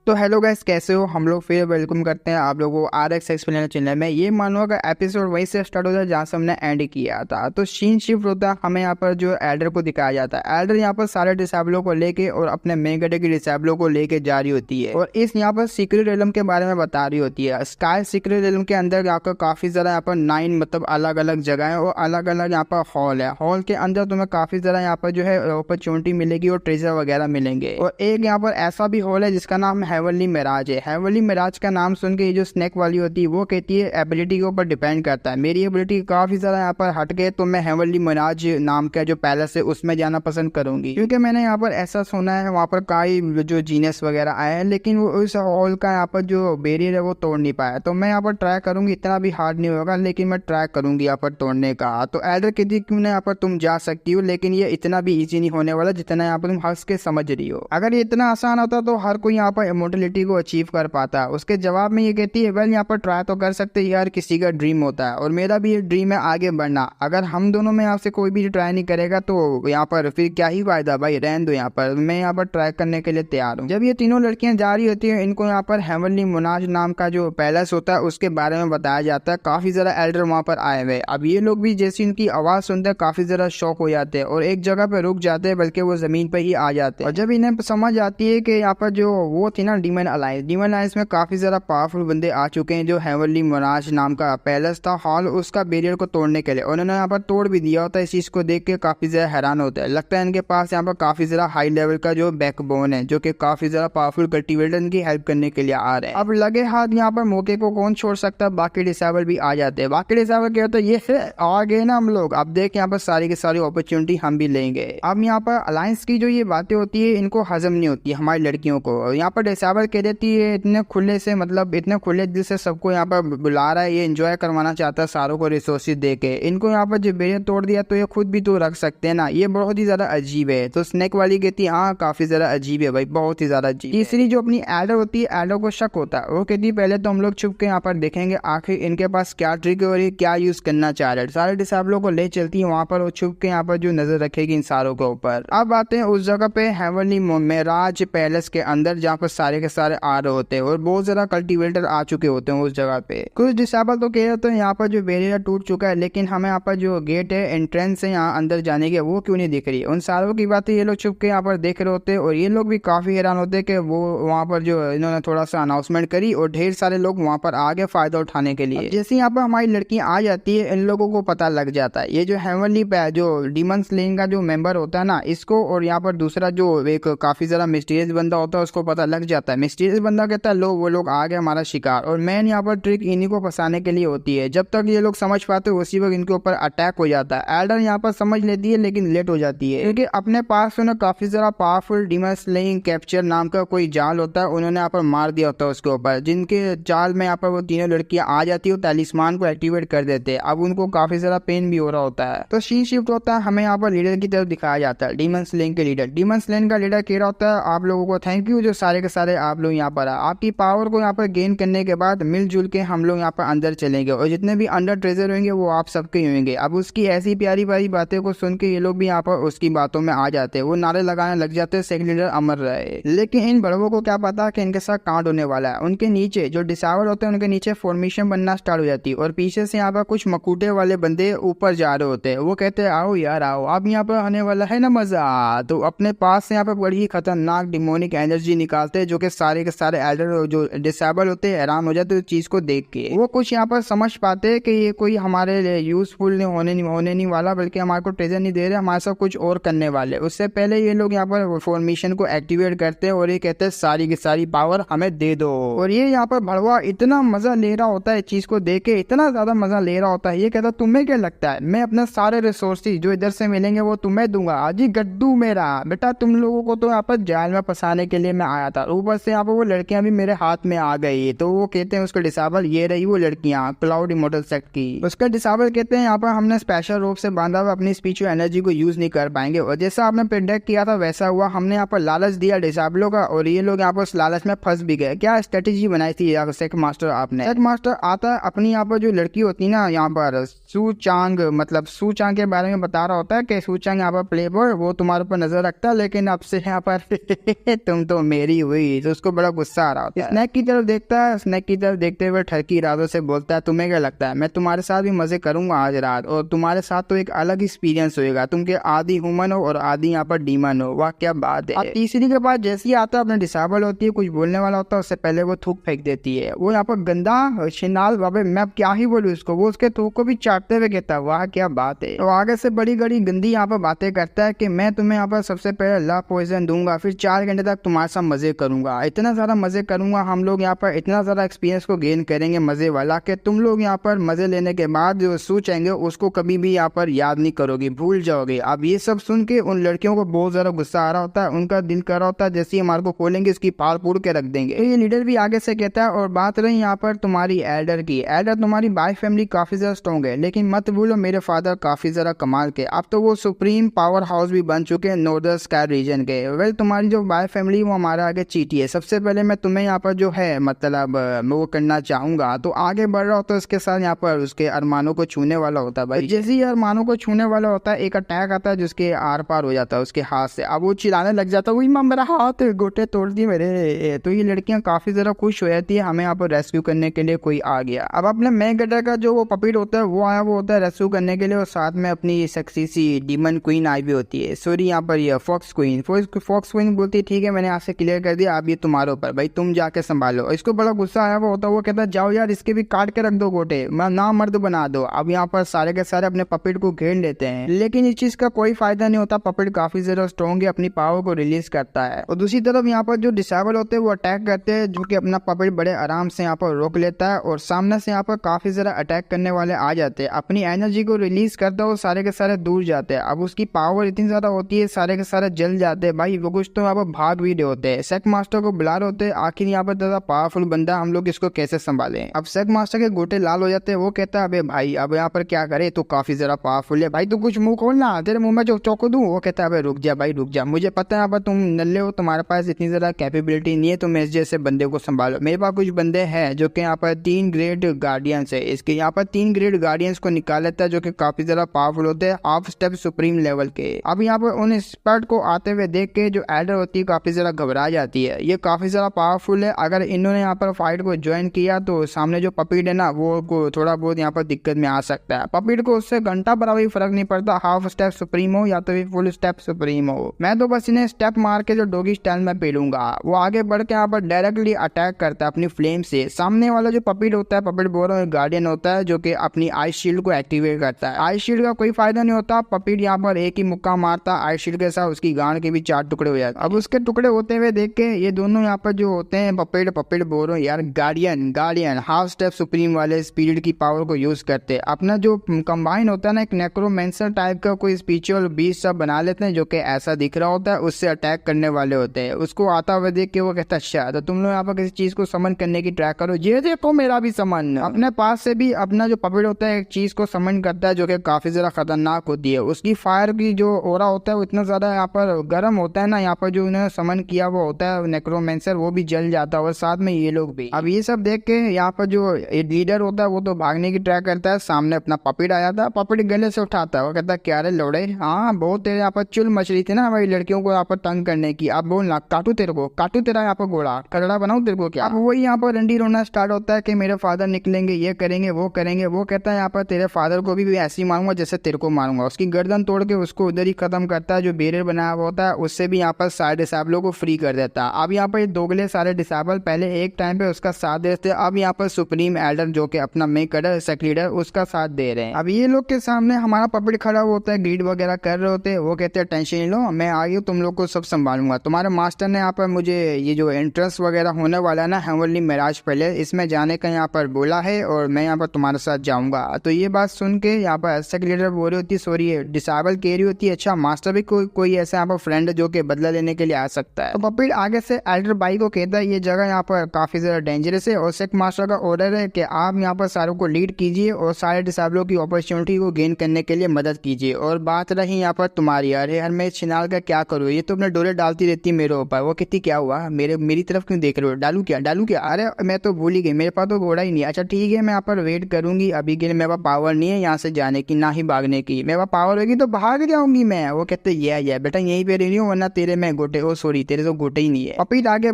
तो hello guys, कैसे हो? हम लोग फिर वेलकम करते हैं आप लोगों को RX एक्सप्लेनर चैनल में। ये मानो का एपिसोड वहीं से स्टार्ट होता है जहाँ से हमने एंड किया था। तो सीन शिफ्ट होता है, हमें यहाँ पर जो एल्डर को दिखाया जाता है। एल्डर यहाँ पर सारे डिसेबलों को लेके और अपने मेन गड्ढे के डिसेबलों को लेके जा रही होती है और इस यहाँ पर सीक्रेट रेलम के बारे में बता रही होती है। स्काई सीक्रेट रेलम के अंदर आपको काफी ज्यादा यहाँ पर 9 मतलब अलग अलग जगह है और अलग अलग यहाँ पर हॉल है। हॉल के अंदर तुम्हें काफी ज्यादा यहाँ पर जो है अपॉर्चुनिटी मिलेगी और ट्रेजर वगैरह मिलेंगे। और एक यहाँ पर ऐसा भी हॉल है जिसका नाम हेवनली मिराज है। हेवनली मिराज का नाम सुन के ये जो स्नेक वाली होती है वो कहती है एबिलिटी के ऊपर डिपेंड करता है। मेरी एबिलिटी काफी ज्यादा यहाँ पर हट गए तो मैं हेवनली मिराज नाम का जो पैलेस है उसमें जाना पसंद करूंगी, क्योंकि मैंने यहाँ पर ऐसा सुना है वहाँ पर कई जो जीनियस वगैरह आए हैं लेकिन वो उस हॉल का यहाँ पर जो बैरियर है वो तोड़ नहीं पाया। तो मैं यहाँ पर ट्राई करूंगी, इतना भी हार्ड नहीं होगा लेकिन मैं ट्राई करूंगी यहाँ पर तोड़ने का। तो एल्डर कहती क्यों ना यहाँ पर तुम जा सकती हो, लेकिन ये इतना भी इजी नहीं होने वाला जितना यहाँ पर तुम हंस के समझ रही हो। अगर ये इतना आसान होता तो हर कोई यहाँ पर इमोर्टलिटी को अचीव कर पाता। उसके जवाब में ये कहती है वेल यहाँ पर ट्राई तो कर सकते हैं यार, किसी का ड्रीम होता है और मेरा भी ये ड्रीम है आगे बढ़ना। अगर हम दोनों में यहाँ से कोई भी ट्राई नहीं करेगा तो यहाँ पर फिर क्या ही फायदा भाई, रहने दो यहाँ पर, मैं यहाँ पर ट्राई करने के लिए तैयार हूँ। जब ये तीनों लड़कियां जा रही होती है इनको यहाँ पर हेवनली मिराज नाम का जो पैलेस होता है उसके बारे में बताया जाता है। काफी ज्यादा एल्डर वहाँ पर आए हुए। अब ये लोग भी जैसी उनकी आवाज सुनते हैं काफी ज्यादा शॉक हो जाते हैं और एक जगह पे रुक जाते हैं, बल्कि वो जमीन पे ही आ जाते हैं। और जब इन्हें समझ आती है कि यहाँ पर जो वो थी ना डीमन अलायंस में काफी ज्यादा पावरफुल बंदे आ चुके हैं। जो हेवनली मिराज नाम का पैलेस था हॉल, उसका बैरियर को तोड़ने के लिए उन्होंने यहाँ पर तोड़ भी दिया होता है। इस चीज को देख के काफी ज्यादा हैरान होता है, लगता है इनके पास यहाँ पर काफी ज्यादा हाई लेवल का जो बैकबोन है, जो कि काफी ज्यादा पावरफुल कल्टीवेटर की हेल्प करने के लिए आ रहे हैं। अब लगे हाथ यहाँ पर मौके को कौन छोड़ सकता है, बाकी डिसेबल भी आ जाते हैं। बाकी डिसेबल क्या होता है, ये है आ गए ना हम लोग, अब देख यहाँ पर सारी की सारी अपॉर्चुनिटी हम भी लेंगे। अब यहाँ पर अलायंस की जो ये बातें होती है इनको हजम नहीं होती हमारी लड़कियों को। यहाँ पर डिसेबल कह देती है इतने खुले से, मतलब इतने खुले दिल से सबको यहाँ पर बुला रहा है, ये एंजॉय करवाना चाहता है सारों को रिसोर्सेज दे के। इनको यहाँ पर जब बैरियर तोड़ दिया तो ये खुद भी तो रख सकते हैं ना, ये बहुत ही ज्यादा अजीब है। तो स्नेक वाली कहती है हाँ काफी ज्यादा अजीब है भाई, बहुत ही ज्यादा अजीब। तीसरी जो अपनी एल्डर होती है, एल्डर को शक होता है, वो कहती है पहले तो हम लोग छुप के यहाँ पर देखेंगे आखिर इनके पास क्या ट्रिक है और ये क्या यूज करना चाह रहे हैं। सारे डिसेबलों को ले चलती है वहाँ पर, वो छुप के यहाँ पर जो नजर रखेगी इन सारों के ऊपर। अब आते हैं उस जगह पे हेवनली मिराज पैलेस के अंदर जहाँ पर सारे के सारे आ रहे होते हैं और बहुत ज्यादा कल्टीवेटर आ चुके होते हैं उस जगह पे। कुछ डिसेबल तो कह रहे हैं यहाँ पर जो बैरियर टूट चुका है, लेकिन हमें यहाँ पर जो गेट है एंट्रेंस है यहाँ अंदर जाने की वो क्यों नहीं दिख रही। उन सारों की बातें ये लोग छुप के यहाँ पर देख रहे होते हैं और ये लोग भी काफी हैरान होते हैं कि वो वहाँ पर जो इन्होंने थोड़ा सा अनाउंसमेंट करी और ढेर सारे लोग वहाँ पर आ गए फायदा उठाने के लिए। जैसे यहाँ पर हमारी लड़कियां आ जाती है इन लोगों को पता लग जाता है ये जो हेवनली जो डीमन स्लेइंग का जो मेंबर होता है ना इसको, और यहाँ पर दूसरा जो एक काफी ज्यादा मिस्टीरियस बंदा होता है उसको पता लग जाता है। मिस्टीरियस बंदा कहता है लो वो लोग आ गए हमारा शिकार, और मैन यहाँ पर ट्रिक इन्हीं को फंसाने के लिए होती है। जब तक ये लोग समझ पाते हैं उसी वक्त इनके ऊपर अटैक हो जाता है। एल्डर यहाँ पर समझ लेती है लेकिन लेट हो जाती है, क्योंकि अपने पास उन्हें काफी ज्यादा पावरफुल डीमन स्लेइंग कैप्चर नाम का कोई जाल होता है, उन्होंने यहाँ पर मार दिया होता है उसके ऊपर, जिनके जाल में यहाँ पर वो तीनों लड़कियां आ जाती है, टैलिस्मान को एक्टिवेट कर देते हैं। अब उनको काफी ज्यादा पेन भी हो रहा होता है। तो सीन शिफ्ट होता है, हमें यहाँ पर लीडर की तरफ दिखाया जाता है, डीमन स्लेइंग के लीडर। डीमन स्लेइंग का लीडर कह रहा होता है आप लोगों को थैंक यू जो सारे के सारे आप लोग यहाँ पर आपकी पावर को यहाँ पर गेन करने के बाद मिलजुल के हम लोग यहाँ पर अंदर चलेंगे और जितने भी अंडर ट्रेजर होंगे वो आप सबके होंगे। अब उसकी ऐसी प्यारी प्यारी बातें को सुन के ये लोग भी यहाँ पर उसकी बातों में आ जाते हैं, वो नारे लगाने लग जाते हैं सेकंड लीडर अमर रहे। लेकिन इन बड़ों को क्या पता कि इनके साथ कांड होने वाला है। उनके नीचे जो डिसेबल होते हैं उनके नीचे फॉर्मेशन बनना स्टार्ट हो जाती है और पीछे से यहाँ पर कुछ मकूटे वाले बंदे ऊपर जा रहे होते हैं। वो कहते हैं आओ यार आओ, अब यहाँ पर आने वाला है ना मजा। तो अपने पास से यहाँ पर बड़ी ही खतरनाक डिमोनिक एनर्जी निकालते हैं, जो कि सारे के सारे एल्डर जो डिसेबल होते हैं हैरान हो जाते हैं चीज को देख के। वो कुछ यहाँ पर समझ पाते हैं कि ये कोई हमारे लिए यूजफुल होने नहीं वाला, बल्कि हमारे को ट्रेजर नहीं दे रहे, हमारे साथ कुछ और करने वाले। उससे पहले ये लोग यहाँ पर फॉर्मेशन को एक्टिवेट करते हैं और ये कहते हैं सारी की सारी पावर हमें दे दो। और ये यहाँ पर भड़वा इतना मजा ले रहा होता है चीज को देख के, इतना ज्यादा मजा ले रहा होता है। ये कहता तुम्हें क्या लगता है मैं अपने सारे रिसोर्सेज जो इधर से मिलेंगे वो तुम्हें दूंगा, अजी गड्डू मेरा बेटा, तुम लोगों को तो यहाँ पर जाल में फंसाने के लिए मैं आया था, ऊपर से यहाँ पर वो लड़कियां भी मेरे हाथ में आ गई। तो वो कहते हैं उसके डिसेबल ये रही वो लड़कियां क्लाउड इमोर्टल सेक्ट की। उसके डिसेबल कहते हैं यहाँ पर हमने स्पेशल रूप से बांधा हुआ अपनी स्पिरिचुअल एनर्जी को यूज नहीं कर पाएंगे, और जैसा आपने प्रेडिक्ट किया था वैसा हुआ। हमने यहाँ पर लालच दिया डिसेबलों का और ये लोग यहाँ पर उस लालच में फंस भी गए। क्या स्ट्रेटेजी बनाई थी सेक मास्टर आपने? सेक मास्टर आता है अपनी यहाँ पर जो लड़की होती है ना यहाँ पर सू चांग, मतलब सू चांग के बारे में बता रहा होता है कि सू चांग यहाँ पर प्ले बॉय वो तुम्हारे ऊपर नजर रखता है, लेकिन अब से यहाँ पर तुम तो मेरी हुई, थी, तो उसको बड़ा गुस्सा आ रहा होता है। स्नैक की तरफ देखता है, स्नैक की तरफ देखते हुए ठरकी इरादों से बोलता है, तुम्हें क्या लगता है मैं तुम्हारे साथ भी मजे करूंगा आज रात, और तुम्हारे साथ तो एक अलग एक्सपीरियंस होएगा, तुम के आधी ह्यूमन हो और आधी यहाँ पर डीमन हो, वाह क्या बात है। तीसरी के पास जैसे ही आता है अपने डिसेबल होती है, कुछ बोलने वाला होता है, उससे पहले वो थूक फेंक देती है। वो यहाँ पर गंदा शिनाल बाबे, मैं अब क्या ही बोलूँ उसको, वो उसके थूक को भी चाटते हुए कहता है, वाह क्या बात है। तो आगे से बड़ी बड़ी गंदी यहाँ पर बातें करता है कि मैं तुम्हें यहाँ पर सबसे पहले लव पॉइजन दूंगा, फिर 4 घंटे तक तुम्हारे साथ मजे करूंगा, इतना ज्यादा मजे करूंगा, हम लोग यहाँ पर इतना ज्यादा एक्सपीरियंस को गेन करेंगे मजे वाला कि तुम लोग यहाँ पर मजे लेने के बाद जो सोचेंगे उसको कभी भी यहाँ पर याद नहीं करोगे, भूल जाओगे। अब ये सब सुन के उन लड़कियों को बहुत ज्यादा गुस्सा आ रहा होता है, उनका दिल कर रहा होता है जैसे ही हमारे को खोलेंगे इसकी पाल पूड़ के रख देंगे। तो ये लीडर भी आगे से कहता है, और बात रही यहाँ पर तुम्हारी एल्डर की, एल्डर तुम्हारी बाय फैमिली काफी ज्यादा स्ट्रॉन्ग है, लेकिन मत भूलो मेरे फादर काफी ज्यादा कमाल के, अब तो वो सुप्रीम पावर हाउस भी बन चुके हैं नॉर्दर्न स्काई रीजन के। वेल तुम्हारी जो बाय फैमिली वो हमारे आगे चीटी है, सबसे पहले मैं तुम्हें यहाँ पर जो है मतलब वो करना चाहूंगा। तो आगे बढ़ रहा होता है, उसके साथ यहाँ पर उसके अरमानों को छूने वाला होता है भाई। जैसे ही अरमानों को छूने वाला होता है, एक अटैक आता है जिसके आर पार हो जाता है उसके हाथ से। अब वो चिल्लाने लग जाता है, वही मां मेरा हाथ गोटे तोड़ दी मेरे। तो ये लड़कियां काफी ज्यादा खुश हो जाती है, हमें यहाँ पर रेस्क्यू करने के लिए कोई आ गया। अब अपने मेन गटर का जो वो पपीट होता है वो आया, वो होता है रेस्क्यू करने के लिए, और साथ में अपनी सेक्सी सी डीमन क्वीन आई भी होती है, सॉरी यहाँ पर ये फॉक्स क्वीन बोलती है, ठीक है मैंने यहाँ से क्लियर कर दिया, अब ये तुम्हारे ऊपर भाई, तुम जाके संभालो। इसको बड़ा गुस्सा आया वो होता है, वो कहता है जाओ यार इसके भी काट के रख दो गोटे, मैं ना मर्द बना दो। अब यहाँ पर सारे के सारे अपने पपेट को घेर लेते हैं, लेकिन इस चीज का कोई फायदा नहीं होता, पपेट काफी ज्यादा स्ट्रॉन्ग है, अपनी पावर को रिलीज करता है। और दूसरी तरफ यहाँ पर जो डिसेबल होते हैं वो अटैक करते हैं, जो कि अपना पपेट बड़े आराम से यहाँ पर रोक लेता है, और सामने से यहाँ पर काफी ज्यादा अटैक करने वाले आ जाते हैं, अपनी एनर्जी को रिलीज करता है और सारे के सारे दूर जाते हैं। अब उसकी पावर इतनी ज्यादा होती है, सारे के सारे जल जाते हैं भाई, वो कुछ तो यहाँ पर भाग भी रहे होते हैं, सेक मास्टर को बुला रहे होते हैं, आखिर यहाँ पर ज्यादा पावरफुल बंदा, हम लोग इसको कैसे संभालें। अब सेक मास्टर के गोटे लाल हो जाते हैं, वो कहता है अबे भाई अब यहाँ पर क्या करे, तो काफी ज्यादा पावरफुल है भाई, तू कुछ मुंह खोलना, तेरे मुंह में जो चौको दूं। वो कहता है अबे रुक जा भाई रुक जा, मुझे पता है यहाँ पर तुम नल्ले हो, तुम्हारे पास इतनी ज्यादा कैपेबिलिटी नहीं है, तुम इस जैसे बंदे को संभालो, मेरे पास कुछ बंदे हैं जो कि यहाँ पर 3 ग्रेट गार्डियंस है, इसके यहाँ पर 3 ग्रेट गार्डियंस को निकाल लेता है, जो कि काफी ज्यादा पावरफुल होते हैं, हाफ स्टेप सुप्रीम लेवल के। अब यहाँ पर उन एक्सपर्ट को आते हुए देख के जो एल्डर होती है काफी ज्यादा घबरा जाती है, ये काफी ज्यादा पावरफुल है, अगर इन्होंने यहाँ पर फाइट को ज्वाइन किया तो सामने जो पपीट है ना वो को थोड़ा बहुत यहाँ पर दिक्कत में आ सकता है। पपीट को उससे घंटा बराबर फर्क नहीं पड़ता, हाफ स्टेप सुप्रीम हो या तो फुल स्टेप सुप्रीम हो, मैं तो बस इन्हें स्टेप मार के जो डॉगी स्टाइल में पेलूंगा। वो आगे बढ़ के यहाँ पर डायरेक्टली अटैक करता है अपनी फ्लेम से। सामने वाला जो पपीट होता है, पपीट बोल रहा है गार्डियन होता है, जो कि अपनी आइस शील्ड को एक्टिवेट करता है। आइस शील्ड का कोई फायदा नहीं होता, पपीट यहाँ पर एक ही मुक्का मारता आइस शील्ड के साथ, उसकी गांड के भी 4 टुकड़े हो जाते। अब उसके टुकड़े होते हुए देख के ये दोनों यहाँ पर जो होते हैं पपीट बोल रहे यार गार्डियन हाफ स्टेप सुप्रीम वाले स्पिरिट की पावर को यूज करते, अपना जो कंबाइन होता है ना एक नेक्रोमेंसर टाइप का कोई स्पिरिचुअल बीस्ट सब बना लेते हैं, जो कि ऐसा दिख रहा होता है, उससे अटैक करने वाले होते हैं। उसको आता हुआ देख के वो कहता है अच्छा तो तुम लोग यहाँ पर किसी चीज को समन करने की ट्राई करो, ये देखो मेरा भी समन। अपने पास से भी अपना जो पपीट होता है एक चीज को समन करता है, जो कि काफी ज्यादा खतरनाक होती है, उसकी फायर की जो ओरा होता है वो इतना ज्यादा यहाँ पर गर्म होता है ना, यहाँ पर जो उन्होंने समन किया वो होता है नेक्रोमेंसर, वो भी जल जाता है, और साथ में ये लोग भी। अब ये सब देख के यहाँ पर जो लीडर होता है वो तो भागने की ट्राई करता है, सामने अपना पपीट आ जाता है, पपीट गले से उठाता है, वो कहता है क्या रे लौड़े, हाँ बहुत तेरे यहाँ पर चुल मच रही थी ना हमारी लड़कियों को यहाँ पर तंग करने की, अब बोलना काटू तेरे को, काटू तेरा यहाँ पर घोड़ा कचड़ा बनाऊ तेरे को क्या। अब वही यहाँ पर रंडी रोना स्टार्ट होता है कि मेरे फादर निकलेंगे, ये करेंगे वो करेंगे। वो कहता है यहाँ पर तेरे फादर को भी ऐसे ही मारूंगा जैसे तेरे को मारूंगा, उसकी गर्दन तोड़ के उसको उधर ही खत्म करता है, जो बैरियर बनाया हुआ होता है उससे भी यहाँ पर सारे डिसेबलों को फ्री कर देता है। अब यहाँ पर दोगले सारे डिसेबल पहले एक टाइम पे उसका साथ देते, अब यहाँ पर सुप्रीम एल्डर जो कि अपना मेन लीडर सेक लीडर उसका साथ दे रहे हैं। अब ये लोग के सामने हमारा पपीट खड़ा होता है, ग्रीड वगैरह कर रहे होते हैं, वो कहते हैं टेंशन नहीं लो, मैं आ गई, तुम लोग को सब संभालूंगा। तुम्हारे मास्टर ने यहाँ पर मुझे ये जो एंट्रेंस वगैरह होने वाला है ना हेवनली मिराज पैलेस, इसमें जाने का यहाँ पर बोला है और मैं यहाँ पर तुम्हारे साथ जाऊंगा। तो ये बात सुन के यहाँ पर सेक लीडर बोल रही होती है, सॉरी डिसेबल कह रही होती है, अच्छा मास्टर भी कोई ऐसा यहाँ पर फ्रेंड जो कि बदला लेने के लिए आ सकता है। तो पपीट आगे से एल्डर भाई को कहता है ये जगह यहाँ पर काफी ज्यादा डेंजरस है और सेक मास्टर का ऑर्डर है कि आप यहाँ पर सारों को लीड कीजिए और सारे डिसेबलों की अपॉर्चुनिटी को गेन करने के लिए मदद कीजिए। और बात रही यहाँ पर तुम्हारी, अरे यार मैं छिनाल का क्या करूँ, ये तो अपने डोले डालती रहती है मेरे ऊपर। वो कहती क्या हुआ, मेरी तरफ क्यों देख रहे हो, डालू क्या, अरे मैं तो भूल ही गई, मेरे पास तो घोड़ा ही नहीं। अच्छा ठीक है मैं यहाँ पर वेट करूंगी, अभी के लिए मेरे पास पावर नहीं है यहाँ से जाने की ना ही भागने की, मेरे पास पावर होगी तो भाग जाऊंगी मैं। वो कहते ये बेटा यहीं पे रही हूँ वरना तेरे में गोटे, ओ सॉरी तेरे तो गोटे ही नहीं है। पपीट आगे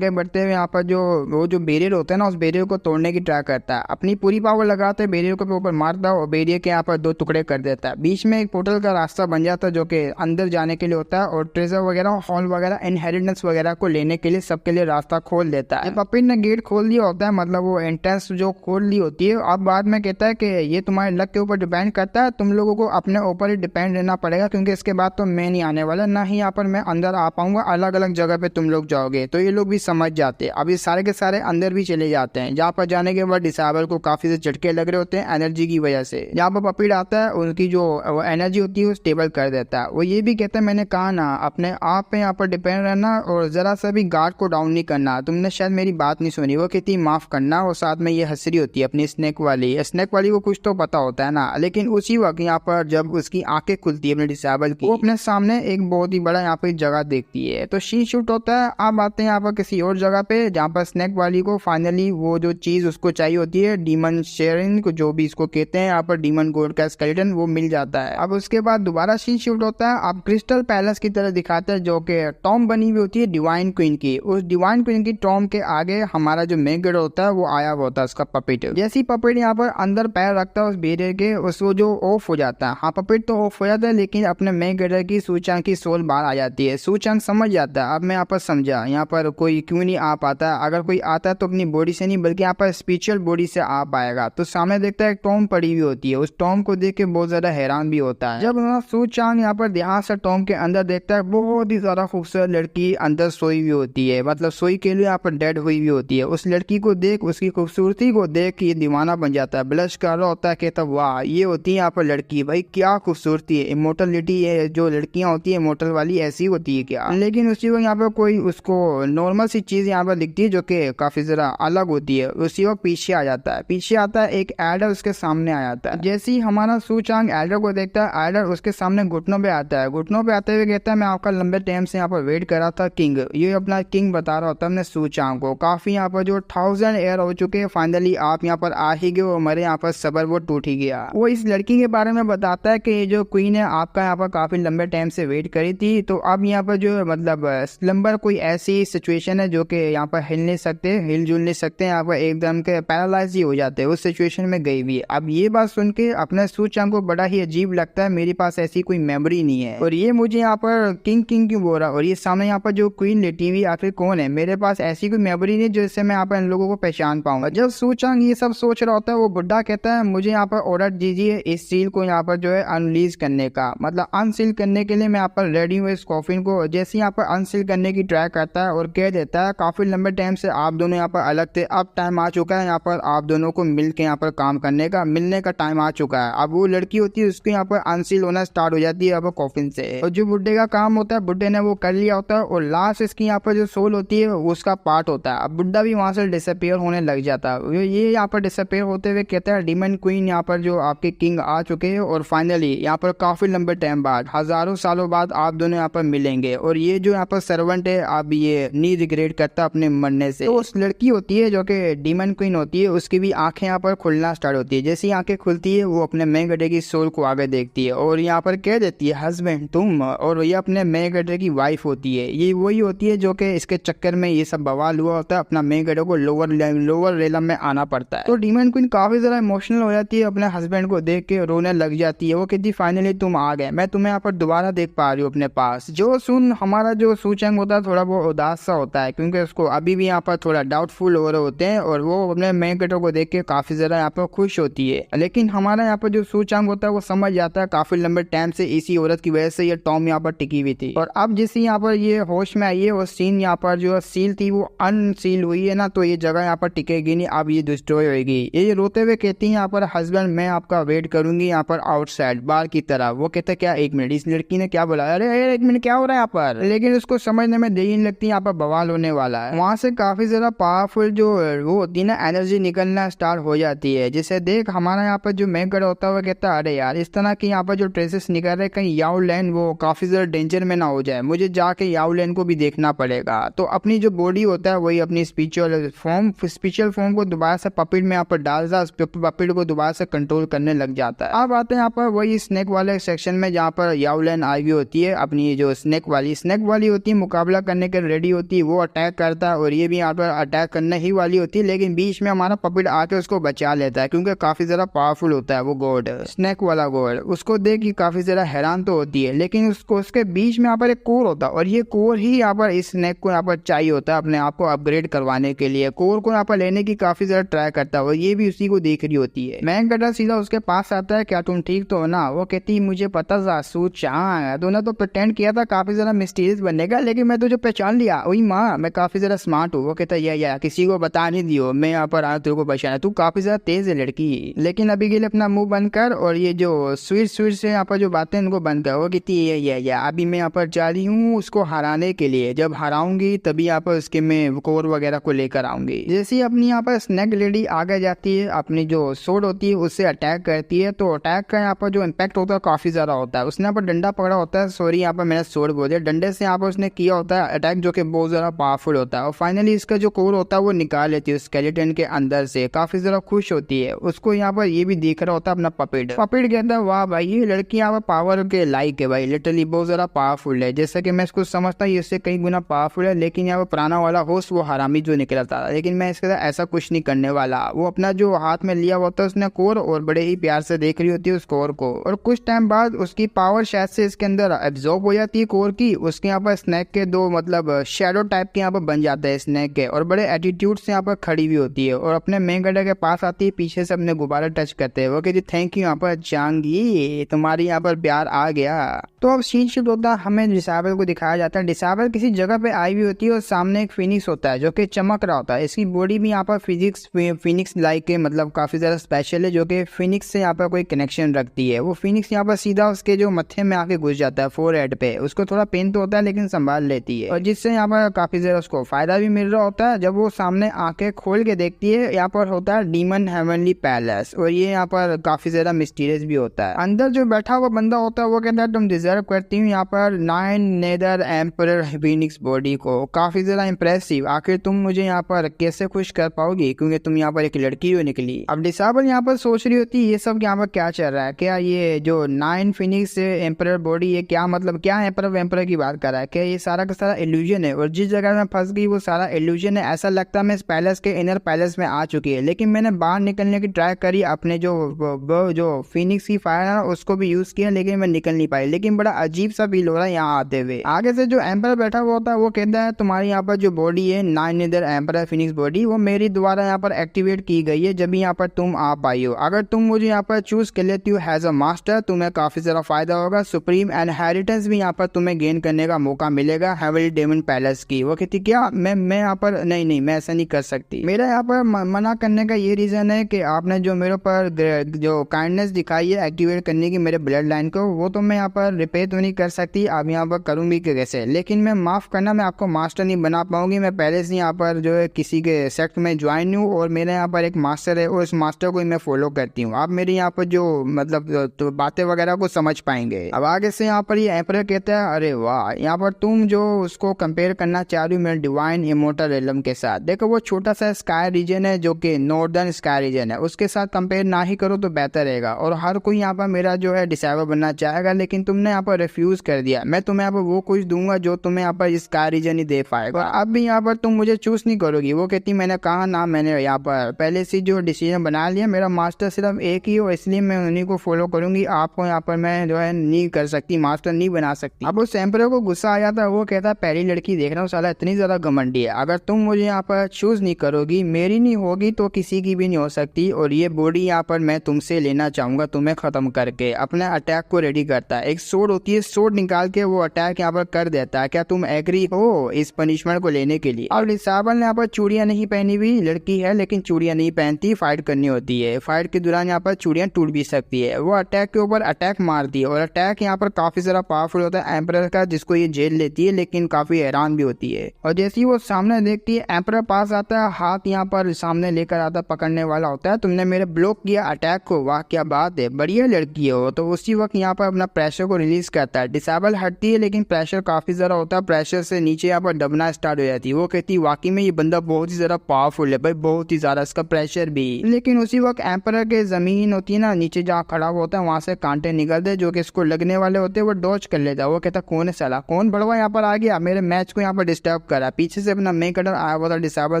बढ़ते हुए यहाँ पर जो वो जो बैरियर होता है ना, उस बैरियर को तोड़ने की ट्राई करता है। अपनी पूरी पावर लगाते है, बैरियर को ऊपर मारता है और बैरियर के यहाँ पर 2 टुकड़े कर देता है। बीच में एक पोर्टल का रास्ता बन जाता है जो कि अंदर जाने के लिए होता है और ट्रेजर वगैरह, हॉल वगैरह, इनहेरिटेंस वगैरह को लेने के लिए सबके लिए रास्ता खोल देता है। पपीट ने गेट खोल दिया होता है, मतलब वो एंट्रेंस जो खोल ली होती है। अब बाद में कहता है कि ये तुम्हारे लक के ऊपर डिपेंड करता है, तुम लोगों को अपने ऊपर ही डिपेंड रहना पड़ेगा, क्योंकि इसके बाद तो मैं नहीं आने वाला, ना ही यहाँ पर मैं अंदर आ पाऊंगा, अलग अलग जगह पे तुम लोग जाओगे। तो ये लोग भी समझ जाते हैं। अब ये सारे के सारे अंदर भी चले जाते हैं, जहाँ पर जाने के बाद डिसेबल को काफी से झटके लग रहे होते हैं एनर्जी की वजह से। यहाँ पर पपीट आता है, उनकी जो एनर्जी होती है वो स्टेबल कर देता है। वो ये भी कहता है, मैंने कहा ना अपने आप पे यहाँ पर डिपेंड रहना और जरा सा भी गार्ड को डाउन नहीं करना, तुमने शायद मेरी बात नहीं सुनी। वो कहती माफ करना, और साथ में ये हंस रही होती है अपनी स्नेक वाली को कुछ तो पता होता है ना। लेकिन उसी वक्त यहाँ पर जब उसकी आंखें खुलती है अपने डिसेबल की, वो अपने सामने एक बहुत ही बड़ा यहाँ पर जगह देखती है। तो शीन शूट होता है। अब आते हैं यहाँ पर किसी और जगह पे, जहाँ पर स्नेक वाली को फाइनली वो जो चीज उसको चाहिए होती है, डीमन शेरिन को जो भी इसको कहते हैं यहाँ पर, डीमन गोड का स्केलेटन, वो मिल जाता है। अब उसके बाद दोबारा शीन शूट होता है। अब क्रिस्टल पैलेस की तरह दिखाता है, जो कि टॉम बनी हुई होती है डिवाइन क्वीन की। उस डिवाइन क्वीन की टॉम के आगे हमारा जो मेन गेट होता है वो आया हुआ होता है उसका पपेट। जैसे ही पपेट यहाँ पर अंदर पैर रखता है उस बैरियर के, उस वो जो ऑफ हो जाता है। हाँ, पपेट तो ऑफ हो जाता है, लेकिन अपने मेन गेटर की सूचांग की सोल बाहर आ जाती है। सूचांग समझ जाता है। अब मैं यहाँ पर समझा यहाँ पर कोई क्यों नहीं आ पाता। अगर कोई आता है तो अपनी बॉडी से नहीं, बल्कि यहाँ पर स्पिरिचुअल बॉडी से आ पाएगा। तो सामने देखता है एक टॉम पड़ी हुई होती है। उस टॉम को देख के बहुत ज्यादा हैरान भी होता है। जब सूचांग यहाँ पर ध्यान से टॉम के अंदर देखता है, बहुत ही ज्यादा खूबसूरत लड़की अंदर सोई हुई होती है, मतलब सोई के लिए यहाँ पर डेड हुई हुई होती है। उस लड़की को देख, उसकी खूबसूरती को देख ये दीवाना बन जाता है, ब्लश कर रहा होता है, कहता वाह ये होती है यहाँ पर लड़की, भाई क्या खूबसूरती है, इमोर्टलिटी है, जो लड़कियां होती है इमोर्टल वाली ऐसी होती है क्या। लेकिन उसी वक्त यहाँ पर कोई उसको नॉर्मल सी चीज यहाँ पर दिखती है जो कि काफी जरा अलग होती है। उसी वक्त पीछे आ जाता है, पीछे आता है एक एडर उसके सामने आ जाता है। जैसे ही हमारा सूचांग एडर को देखता है, एडर उसके सामने घुटनों पे आता है। घुटनों पे आते हुए कहता है मैं आपका लंबे टाइम से यहाँ पर वेट कर रहा था किंग। ये अपना किंग बता रहा होता है अपने सूचांग को। काफी यहाँ पर जो 1000 ईयर हो चुके हैं, फाइनली आप यहाँ पर आ ही गए और हमारे यहाँ पर सबर वो टूट ही गया। वो इस लड़की के बारे में बताता है कि ये जो क्वीन है आपका यहाँ पर काफी लंबे टाइम से वेट करी थी। तो अब यहाँ पर जो मतलब स्लम्बर कोई ऐसी सिचुएशन है जो कि यहाँ पर हिल नहीं सकते, हिल जुल नहीं सकते, यहाँ पर एकदम के पैरालाइज ही हो जाते हैं, उस सिचुएशन में गई हुई है। अब ये बात सुन के अपने सूचांग को बड़ा ही अजीब लगता है, मेरे पास ऐसी कोई मेमोरी नहीं है और ये मुझे यहाँ पर किंग क्यों बोल रहा है, और ये सामने यहाँ पर जो क्वीन लेटी हुई आखिर कौन है, मेरे पास ऐसी कोई मेमोरी नहीं जिससे मैं यहाँ पर इन लोगों को पहचान पाऊंगा। जब सूचांग ये सब सोच रहा होता है, वो बुढ़ा कहता है मुझे यहाँ पर ऑर्डर दीजिए इस सील को यहाँ पर जो है अनलीज करने का, मतलब अनसील करने के लिए मैं यहाँ पर रेडी हूँ इस कॉफिन को। जैसे यहाँ पर अनसील करने की ट्राई करता है और कह देता है काफी लंबे टाइम से आप दोनों यहाँ पर अलग थे, अब टाइम आ चुका है यहाँ पर आप दोनों को मिलकर यहाँ पर काम करने का, मिलने का टाइम आ चुका है। अब वो लड़की होती है उसको यहाँ पर अनसील होना स्टार्ट हो जाती है अब कॉफिन से, और जो बुढ़े का काम होता है बुढ़े ने वो कर लिया होता है, और लास्ट इसकी यहाँ पर जो सोल होती है उसका पार्ट होता है। अब बुढ़ा भी वहां से डिसअपियर होने लग जाता है। ये यहाँ पर डिसअपियर होते हुए कहता है डीमन क्वीन यहाँ पर जो आपके किंग आ चुके हैं और फाइनली यहाँ पर काफी लंबे टाइम बाद, हजारों सालों बाद आप दोनों यहाँ पर मिलेंगे, और ये जो यहाँ पर सर्वेंट है अब ये नहीं रिग्रेट करता अपने मरने से। तो उस लड़की होती है जो कि डीमन क्वीन होती है, उसकी भी आंखें यहाँ पर खुलना स्टार्ट होती है। जैसी आंखें खुलती है वो अपने मेन गड्ढे की सोल को आगे देखती है और यहाँ पर कह देती है हस्बैंड तुम, और ये अपने मेन गड्ढे की वाइफ होती है। ये वही होती है जो कि इसके चक्कर में ये सब बवाल हुआ होता है, अपना मेन गड्ढे को लोअर रेलम में आना पड़ता है। तो डीमन क्वीन काफी ज्यादा इमोशनल हो जाती है, अपने हस्बैंड को देख के रोने लग जाती है। वो कहती फाइनली तुम आ गए, मैं तुम्हें यहाँ पर दोबारा देख पा रही हूँ अपने पास। जो सुन हमारा जो सूचंग होता है थोड़ा वो उदास सा होता है, क्योंकि उसको अभी भी यहाँ पर थोड़ा डाउटफुल हो रहे होते हैं, और वो अपने मेन कैरेक्टर को देख के काफी ज्यादा यहाँ पर खुश होती है। लेकिन हमारा यहाँ पर जो सूचंग होता है वो समझ जाता है काफी लंबे टाइम से इसी औरत की वजह से ये टॉम यहाँ पर टिकी हुई थी, और अब जिस यहाँ पर ये होश में आई है वो सीन यहाँ पर जो सील थी वो अनसील हुई है ना, तो ये जगह यहाँ पर टिकेगी नहीं, अब ये डिस्ट्रॉय होगी। ये रोते हुए कहती है यहाँ पर हस्बैंड मैं आपका वेट करूंगी यहाँ पर आउटसाइड बाहर की तरह। वो कहते क्या एक मिनट, इस लड़की ने क्या बोला, अरे एक मिनट क्या हो रहा है यहाँ पर, लेकिन उसको समझने में देरी नहीं लगती, यहाँ पर बवाल होने वाला है। वहां से काफी ज्यादा पावरफुल जो वो होती है ना एनर्जी निकलना स्टार्ट हो जाती है, जिसे देख हमारा यहाँ पर जो मेकर होता है वो कहता है अरे यार इस तरह की यहाँ पर जो ट्रेसेस निकल रहे कहीं याओ लैन वो काफी ज्यादा डेंजर में ना हो जाए, मुझे जाके याओ लैन को भी देखना पड़ेगा। तो अपनी जो बॉडी होता है वही अपनी स्पिरिचुअल फॉर्म को दोबारा से पपेट में यहाँ पर डालता है, पपेट को दोबारा से कंट्रोल करने लग जाता है। अब आते हैं यहाँ पर वही स्नेक वाले सेक्शन में जहाँ पर याओ लैन आई हुई होती है, अपनी जो स्नेक वाली होती है मुकाबला करने करने के रेडी होती है, वो अटैक करता है और ये भी यहाँ पर अटैक करने ही वाली होती है, लेकिन बीच में हमारा पपिट आके उसको बचा लेता है क्योंकि काफी ज्यादा पावरफुल होता है वो गॉड, स्नेक वाला गॉड। उसको देख के काफी ज्यादा हैरान तो होती है, लेकिन उसको उसके बीच में यहाँ पर एक कोर होता है और ये कोर ही यहाँ पर इस स्नेक को यहाँ पर चाहिए होता है अपने आप को अपग्रेड करवाने के लिए। कोर को यहाँ पर लेने की काफी ज्यादा ट्राई करता है और ये भी उसी को देख रही होती है। मैन कटर सीधा उसके पास आता है, क्या तुम ठीक तो हो ना? वो कहती मुझे पता जासूस चाह, तूने तो प्रिटेंड किया था काफी ज्यादा मिस्टीरियस बनने का, लेकिन मैं तुझे पहचान लिया। वही माँ, मैं काफी ज्यादा स्मार्ट हूँ। वो कहता या किसी को बता नहीं दियो, मैं यहाँ पर आया तेरे को पहचाना, तू काफी ज्यादा तेज है लड़की। लेकिन अभी के लिए अपना मुंह बंद कर और ये जो स्वीट से यहाँ पर जो बातें उनको बंद कर। वो कहती है या अभी मैं यहाँ पर जा रही हूँ उसको हराने के लिए, जब हराऊंगी तभी यहाँ पर उसके मैं कोर वगैरह को लेकर आऊंगी। जैसे अपनी यहाँ पर स्नेक लेडी आगे जाती है, अपनी जो सोड होती है उससे अटैक करती है, तो अटैक का यहाँ पर जो इम्पैक्ट होता है काफी ज्यादा होता है। उसने यहाँ पर डंडा पकड़ा होता है, सॉरी यहाँ पर मैंने सोड बोल दिया, डंडे से यहाँ पर उसने किया होता है अटैक जो कि बहुत ज्यादा पावरफुल होता है। और फाइनली इसका जो कोर होता है वो निकाल लेती है स्केलेटन के अंदर से, काफी ज्यादा खुश होती है। उसको यहाँ पर ये भी देख रहा होता है अपना पपिट कहता है वाह भाई ये लड़की यहाँ पर पावर के लाइक है भाई, लिटरली बहुत ज्यादा पावरफुल है। जैसा कि मैं इसको समझता हूँ इससे कई गुना पावरफुल है, लेकिन यहाँ पर पुराना वाला होस्ट वो हरामी जो निकला था, लेकिन मैं इसके साथ ऐसा कुछ नहीं करने वाला। वो अपना जो हाथ में लिया होता है उसने कोर और बड़े ही प्यार से देख रही होती है उस कोर को, और कुछ टाइम बाद उसकी पावर शायद से इसके अंदर एब्जॉर्ब हो जाती है कोर की। उसके यहाँ पर स्नेक के दो मतलब शैडो टाइप के यहाँ पर बन जाते हैं स्नेक के, और बड़े एटीट्यूड से यहाँ पर खड़ी हुई होती है और अपने मेन गड्ढे के पास आती है, पीछे से अपने गुब्बारा टच करते हैं। वो कहती थैंक यू यहाँ पर चांगी, तुम्हारी यहाँ पर प्यार आ गया। तो अब सीन शिफ्ट होता है, हमें डिसाबल को दिखाया जाता है। डिसाबल किसी जगह पे आई हुई होती है और सामने एक फिनिक्स होता है जो कि चमक रहा होता है। इसकी बॉडी भी यहाँ पर फिनिक्स लाइक के मतलब काफी ज्यादा स्पेशल है, जो कि फिनिक्स से यहाँ पर कोई कनेक्शन रखती है। वो फिनिक्स यहाँ पर सीधा उसके जो मत्थे में आके घुस जाता है फोरहेड पे। उसको थोड़ा पेन तो होता है लेकिन संभाल लेती है, और जिससे यहाँ पर काफी ज्यादा उसको फायदा भी मिल रहा होता है। जब वो सामने आके खोल के देखती है, यहाँ पर होता है डीमन हेवनली पैलेस, और ये यहाँ पर काफी ज्यादा मिस्टीरियस भी होता है। अंदर जो बैठा हुआ बंदा होता है वो कहता है तुम डिजर्व करती हूँ यहाँ पर 9 नेदर एम्परर फिनिक्स बॉडी को, काफी ज्यादा इंप्रेसिव। आखिर तुम मुझे यहाँ पर कैसे खुश कर पाओगी, क्योंकि तुम यहाँ पर एक लड़की हो निकली। अब डिसाबल यहाँ पर सोच रही होती है ये सब यहाँ पर क्या चल रहा है, क्या ये जो 9 फिनिक्स एम्परर बॉडी है क्या मतलब क्या एम्परर की बात कर रहा है, क्या ये सारा का सारा इल्यूजन है, और जिस जगह में फंस गई वो सारा इल्यूजन है। ऐसा लगता है मैं इस पैलेस के इनर पैलेस में आ चुकी है, लेकिन मैंने बाहर निकलने की ट्राई करी, अपने जो फिनिक्स की फायर है उसको भी यूज किया, लेकिन मैं निकल नहीं पाई। लेकिन बड़ा अजीब सा फील हो रहा है यहाँ आते हुए। आगे से जो एम्पर बैठा हुआ होता है वो कहता है तुम्हारी यहाँ पर जो बॉडी है 9 नेदर एम्पर फिनिक्स बॉडी, वो मेरी द्वारा यहाँ पर एक्टिवेट की गई है जब यहाँ पर तुम आ पाई हो। अगर तुम मुझे यहाँ पर चूज कर लेती हो एज अ मास्टर, तुम्हें काफी ज्यादा फायदा होगा। सुप्रीम इनहेरिटेंस भी यहाँ पर तुम्हें गेन करने का मौका मिलेगा हेवनली डेमन पैलेस की। वो कहती क्या मैं यहाँ पर नहीं मैं ऐसा नहीं कर सकती। मेरा यहाँ पर मना करने का ये रीजन है कि आपने जो मेरे पर जो काइंडनेस दिखाई है एक्टिवेट करने की मेरे ब्लड लाइन को, वो तो मैं यहाँ पर रिपेयर तो नहीं कर सकती, अब यहाँ पर करूंगी कैसे। लेकिन मैं माफ करना, मैं आपको मास्टर नहीं बना पाऊंगी। मैं पहले से यहाँ पर जो है किसी के सेक्ट में ज्वाइन हूँ और मेरे यहाँ पर एक मास्टर है और इस मास्टर को ही मैं फॉलो करती हूँ। आप मेरे यहाँ पर जो मतलब तो बातें वगैरह को समझ पाएंगे। अब आगे से यहाँ पर ये एम्परर कहता है अरे वाह, यहाँ पर तुम जो उसको कंपेयर करना चाह रही हो मेरे डिवाइन इमोर्टल रिलम के साथ, देखो वो छोटा सा स्काई रीजन है जो कि नॉर्दर्न स्काई रीजन है, उसके साथ कंपेयर ना ही करो तो बेहतर रहेगा। और हर कोई यहाँ पर मेरा जो है डिसाइवर बनना चाहेगा, लेकिन तुमने यहाँ पर रिफ्यूज कर दिया। मैं तुम्हें यहाँ पर वो कुछ दूंगा जो तुम्हें यहाँ पर स्काई रीजन ही दे पाएगा। और अब भी यहाँ पर तुम मुझे चूज नहीं करोगी। वो कहती मैंने कहा ना, मैंने यहाँ पर पहले से जो डिसीजन बना लिया, मेरा मास्टर सिर्फ एक ही हो, इसलिए मैं उन्हीं को फॉलो करूंगी। आपको यहाँ पर मैं जो है नहीं कर सकती, मास्टर नहीं बना सकती। अब उस एम्परर को गुस्सा आ जाता है, वो कहता है पहली लड़की देख रहा हूँ साला इतनी ज्यादा घमंडी है, अगर तुम मुझे यहाँ पर चूज नहीं करोगी, मेरी नहीं होगी तो किसी की भी नहीं हो सकती। और ये बॉडी यहाँ पर मैं तुमसे लेना चाहूंगा तुम्हें खत्म करके। अपने अटैक को रेडी करता है, एक सोड होती है, सोड निकाल के वो अटैक यहाँ पर कर देता है। क्या तुम एग्री हो इस पनिशमेंट को लेने के लिए? और डिसाबल ने यहाँ पर चूड़ियां नहीं पहनी हुई, लड़की है लेकिन चूड़ियां नहीं पहनती, फाइट करनी होती है। फाइट के दौरान यहाँ पर चूड़ियां टूट भी सकती है। वो अटैक के ऊपर अटैक मारती है और अटैक यहाँ पर काफी ज्यादा पावरफुल होता है एम्परर का, जिसको ये जेल लेती है, लेकिन काफी हैरान भी होती है। और जैसे ही वो सामने देखती है, एम्परर पास आता है, हाथ यहाँ पर सामने लेकर आता, पकड़ने वाला होता है। तुमने मेरे ब्लॉक किया अटैक को, वाह क्या बात है, बढ़िया लड़की हो। तो उसी वक्त यहाँ पर अपना प्रेशर को रिलीज करता है। डिसेबल हटती है लेकिन प्रेशर काफी ज्यादा होता है, प्रेशर से नीचे यहाँ पर दबना स्टार्ट हो जाती है। वो कहती है वाकई में ये बंदा बहुत ही ज्यादा पावरफुल है भाई, बहुत ही ज्यादा, इसका प्रेशर भी। लेकिन उसी वक्त एम्परर के जमीन होती है ना, नीचे जहाँ खड़ा हुआ होता है वहां से कांटे निकलते जो कि इसको लगने वाले होते हैं, वो डॉज कर लेता है। वो कहता कौन है साला, कौन बड़वा यहाँ पर आ गया, मेरे मैच को यहाँ पर डिस्टर्ब करा, पीछे से अपना मेन कैरेक्टर आया हुआ था डिसेबल,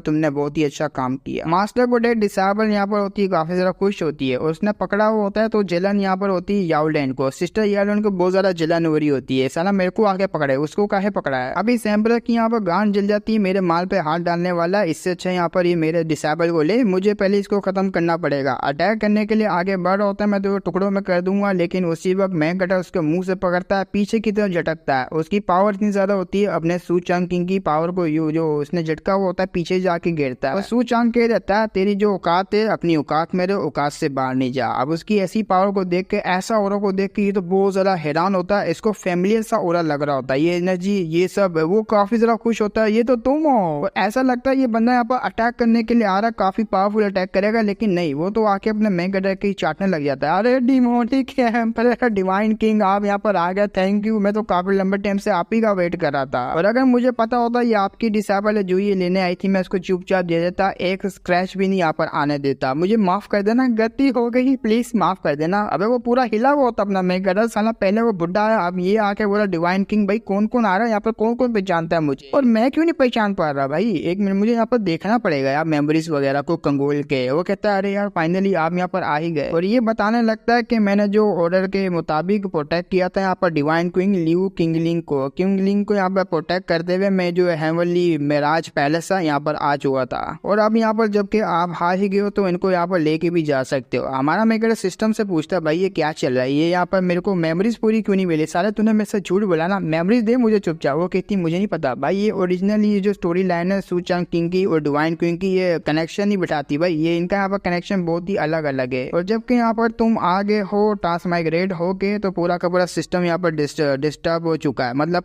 तुमने बहुत ही अच्छा काम किया। मास्टर को देख डिसेबल यहाँ पर होती है काफी ज्यादा खुश होती है, उसने पकड़ा हुआ होता है तो जलन यहाँ पर होती है याओलेन को, सिस्टर याओलेन को बहुत ज्यादा जलन हो रही होती है, साला मेरे को आके पकड़े, उसको काहे पकड़ा है। अभी सैम्पर की यहाँ पर गांड जल जाती है, मेरे माल पे हाथ डालने वाला, इससे अच्छा यहाँ पर ये मेरे डिसेबल को ले, मुझे पहले इसको खत्म करना पड़ेगा। अटैक करने के लिए आगे बढ़ रहा होता है, मैं तो टुकड़ों में कर दूंगा, लेकिन उसी वक्त मैं कटर उसके मुंह से पकड़ता है, पीछे की तरफ झटकता है। उसकी पावर इतनी ज्यादा होती है, अपने सू चांग किंग की पावर को जो उसने झटका हुआ होता है पीछे जाके गिरता है। सू चांग कह देता है तेरी जो औकात है अपनी औकात मेरे औकात से बाहर नहीं जा। अब उसकी ऐसी पावर को देख के, ऐसा ओरा को देख के ये तो बहुत ज्यादा हैरान होता है, इसको फैमिलियर सा ओरा लग रहा होता है, ये एनर्जी ये सब, वो काफी ज्यादा खुश होता है, ये तो तुम हो। और ऐसा लगता है ये बंदा यहाँ पर अटैक करने के लिए आ रहा है, काफी पावरफुल अटैक करेगा, लेकिन नहीं, वो तो आके अपने मेन कैरेक्टर की चाटने लग जाता है। अरे डिमोटिक है डिवाइन किंग, आप यहाँ पर आ गए, थैंक यू, मैं तो काफी लंबे टाइम से आप ही का वेट कर रहा था, और अगर मुझे पता होता ये आपकी डिसेबल है जो ये लेने आई थी, मैं उसको चुपचाप दे देता, एक स्क्रैच भी नहीं यहाँ पर आने देता, मुझे माफ कर देना, गलती हो गई, प्लीज माफ कर देना। अबे वो पूरा हिला हुआ होता अपना मेन कैरेक्टर, साला पहले वो बुढ़ा है, अब ये आके बोला डिवाइन किंग, भाई कौन कौन आ रहा है यहाँ पर, कौन कौन पहचानता है मुझे, और मैं क्यों नहीं पहचान पा रहा भाई, एक मिनट मुझे यहाँ पर देखना पड़ेगा यार मेमोरीज वगैरह को कंगोल के। वो कहता है अरे यार फाइनली आप यहाँ पर आ ही गए, और ये बताने लगता है कि मैंने जो ऑर्डर के मुताबिक प्रोटेक्ट किया था यहाँ पर डिवाइन क्वीन लियू किंगलिंग को यहाँ पर प्रोटेक्ट करते हुए मैं जो हेवनली मिराज पैलेस है यहाँ पर आ चुका था, और अब यहाँ पर जबकि आप हार ही गए हो तो इनको यहाँ पर लेके भी जा सकते हो। हमारा मेकर सिस्टम से पूछता है भाई ये क्या चल रहा है, ये यहाँ पर मेरे को मेमोरीज पूरी क्यों नहीं मिली, साले तूने मेरे से झूठ बोला ना, मेमोरीज दे मुझे चुपचाप। वो कहती मुझे नहीं पता भाई, ये ओरिजिनल ये जो स्टोरी लाइन है सू चांग किंग की और डिवाइन क्वीन की, ये कनेक्शन ही बिठाती भाई, ये इनका यहाँ पर कनेक्शन बहुत ही अलग अलग है। और जबकि यहाँ पर तुम आगे हो ट्रांसमाइग्रेट हो के तो पूरा का पूरा सिस्टम यहाँ पर डिस्टर्ब हो चुका है, मतलब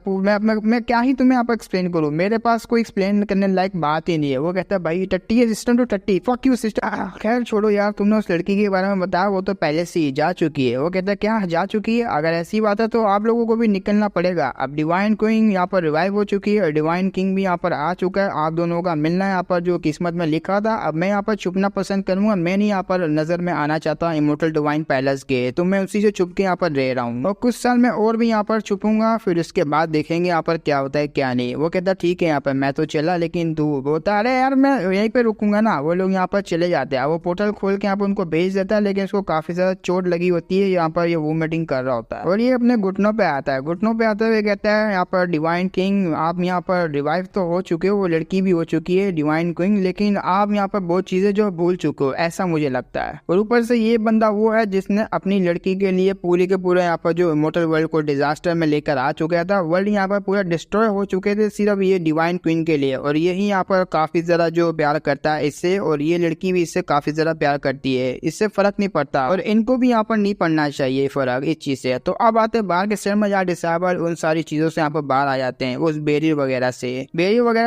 मैं क्या ही तुम्हें यहाँ पर एक्सप्लेन करूँ, मेरे पास कोई एक्सप्लेन करने लायक बात ही नहीं है। वो कहता है भाई टट्टी है सिस्टम तो टट्टी, फक यू सिस्टम। खैर छोड़ो यार, तुमने उस लड़की के बारे में बताया, वो तो पहले से ही जा चुकी है। वो कहता है क्या जा चुकी है, अगर ऐसी बात है तो आप लोगों को भी निकलना पड़ेगा, अब डिवाइन क्वीन यहाँ पर रिवाइव हो चुकी है और डिवाइन किंग भी यहाँ पर आ चुका है, आप दोनों का मिलना यहाँ पर जो किस्मत में लिखा था। अब मैं यहाँ पर छुपना पसंद करूंगा, मैं नहीं यहाँ पर नजर में आना चाहता इमोर्टल डिवाइन पैलेस के, तो मैं उसी से छुप के यहाँ पर रह रहा हूँ, और कुछ साल में और भी यहाँ पर छुपूंगा, फिर उसके बाद देखेंगे यहाँ पर क्या होता है क्या नहीं। वो कहता ठीक है यहाँ पर मैं तो चला, लेकिन तू बोलता अरे यार मैं यहीं पे रुकूंगा ना। वो लोग यहाँ पर चले जाते हैं, वो पोर्टल खोल के यहाँ पर उनको भेज देता है, लेकिन उसको काफी ज्यादा चोट लगी होती है, यहाँ पर ये वोमिटिंग कर रहा होता है, और ये अपने घुटनों पे आता है। घुटनों पे आते हुए कहता है यहाँ पर डिवाइन किंग आप यहाँ पर रिवाइव तो हो चुके हो, वो लड़की भी हो चुकी है डिवाइन किंग, लेकिन आप यहाँ पर बहुत चीजें जो भूल चुके हो, ऐसा मुझे लगता है। और ऊपर से ये बंदा वो है जिसने अपनी लड़की के लिए पूरी के पूरे यहाँ पर जो इमोर्टल वर्ल्ड को डिजास्टर में लेकर आ चुका था, वर्ल्ड यहाँ पर पूरा डिस्ट्रॉय हो चुके थे सिर्फ ये डिवाइन क्वीन के लिए, और यही यहाँ पर काफी ज्यादा जो प्यार करता है इससे, और ये लड़की भी इससे काफी ज्यादा प्यार करती है, इससे फर्क नहीं पड़ता, और इनको भी यहाँ पर नहीं पड़ना चाहिए फर्क इस चीज से। तो अब आते बाहर के शहर में जहाँ डिसेबल उन सारी चीजों से यहाँ पर बाहर आ जाते हैं, उस बेरी वगैरह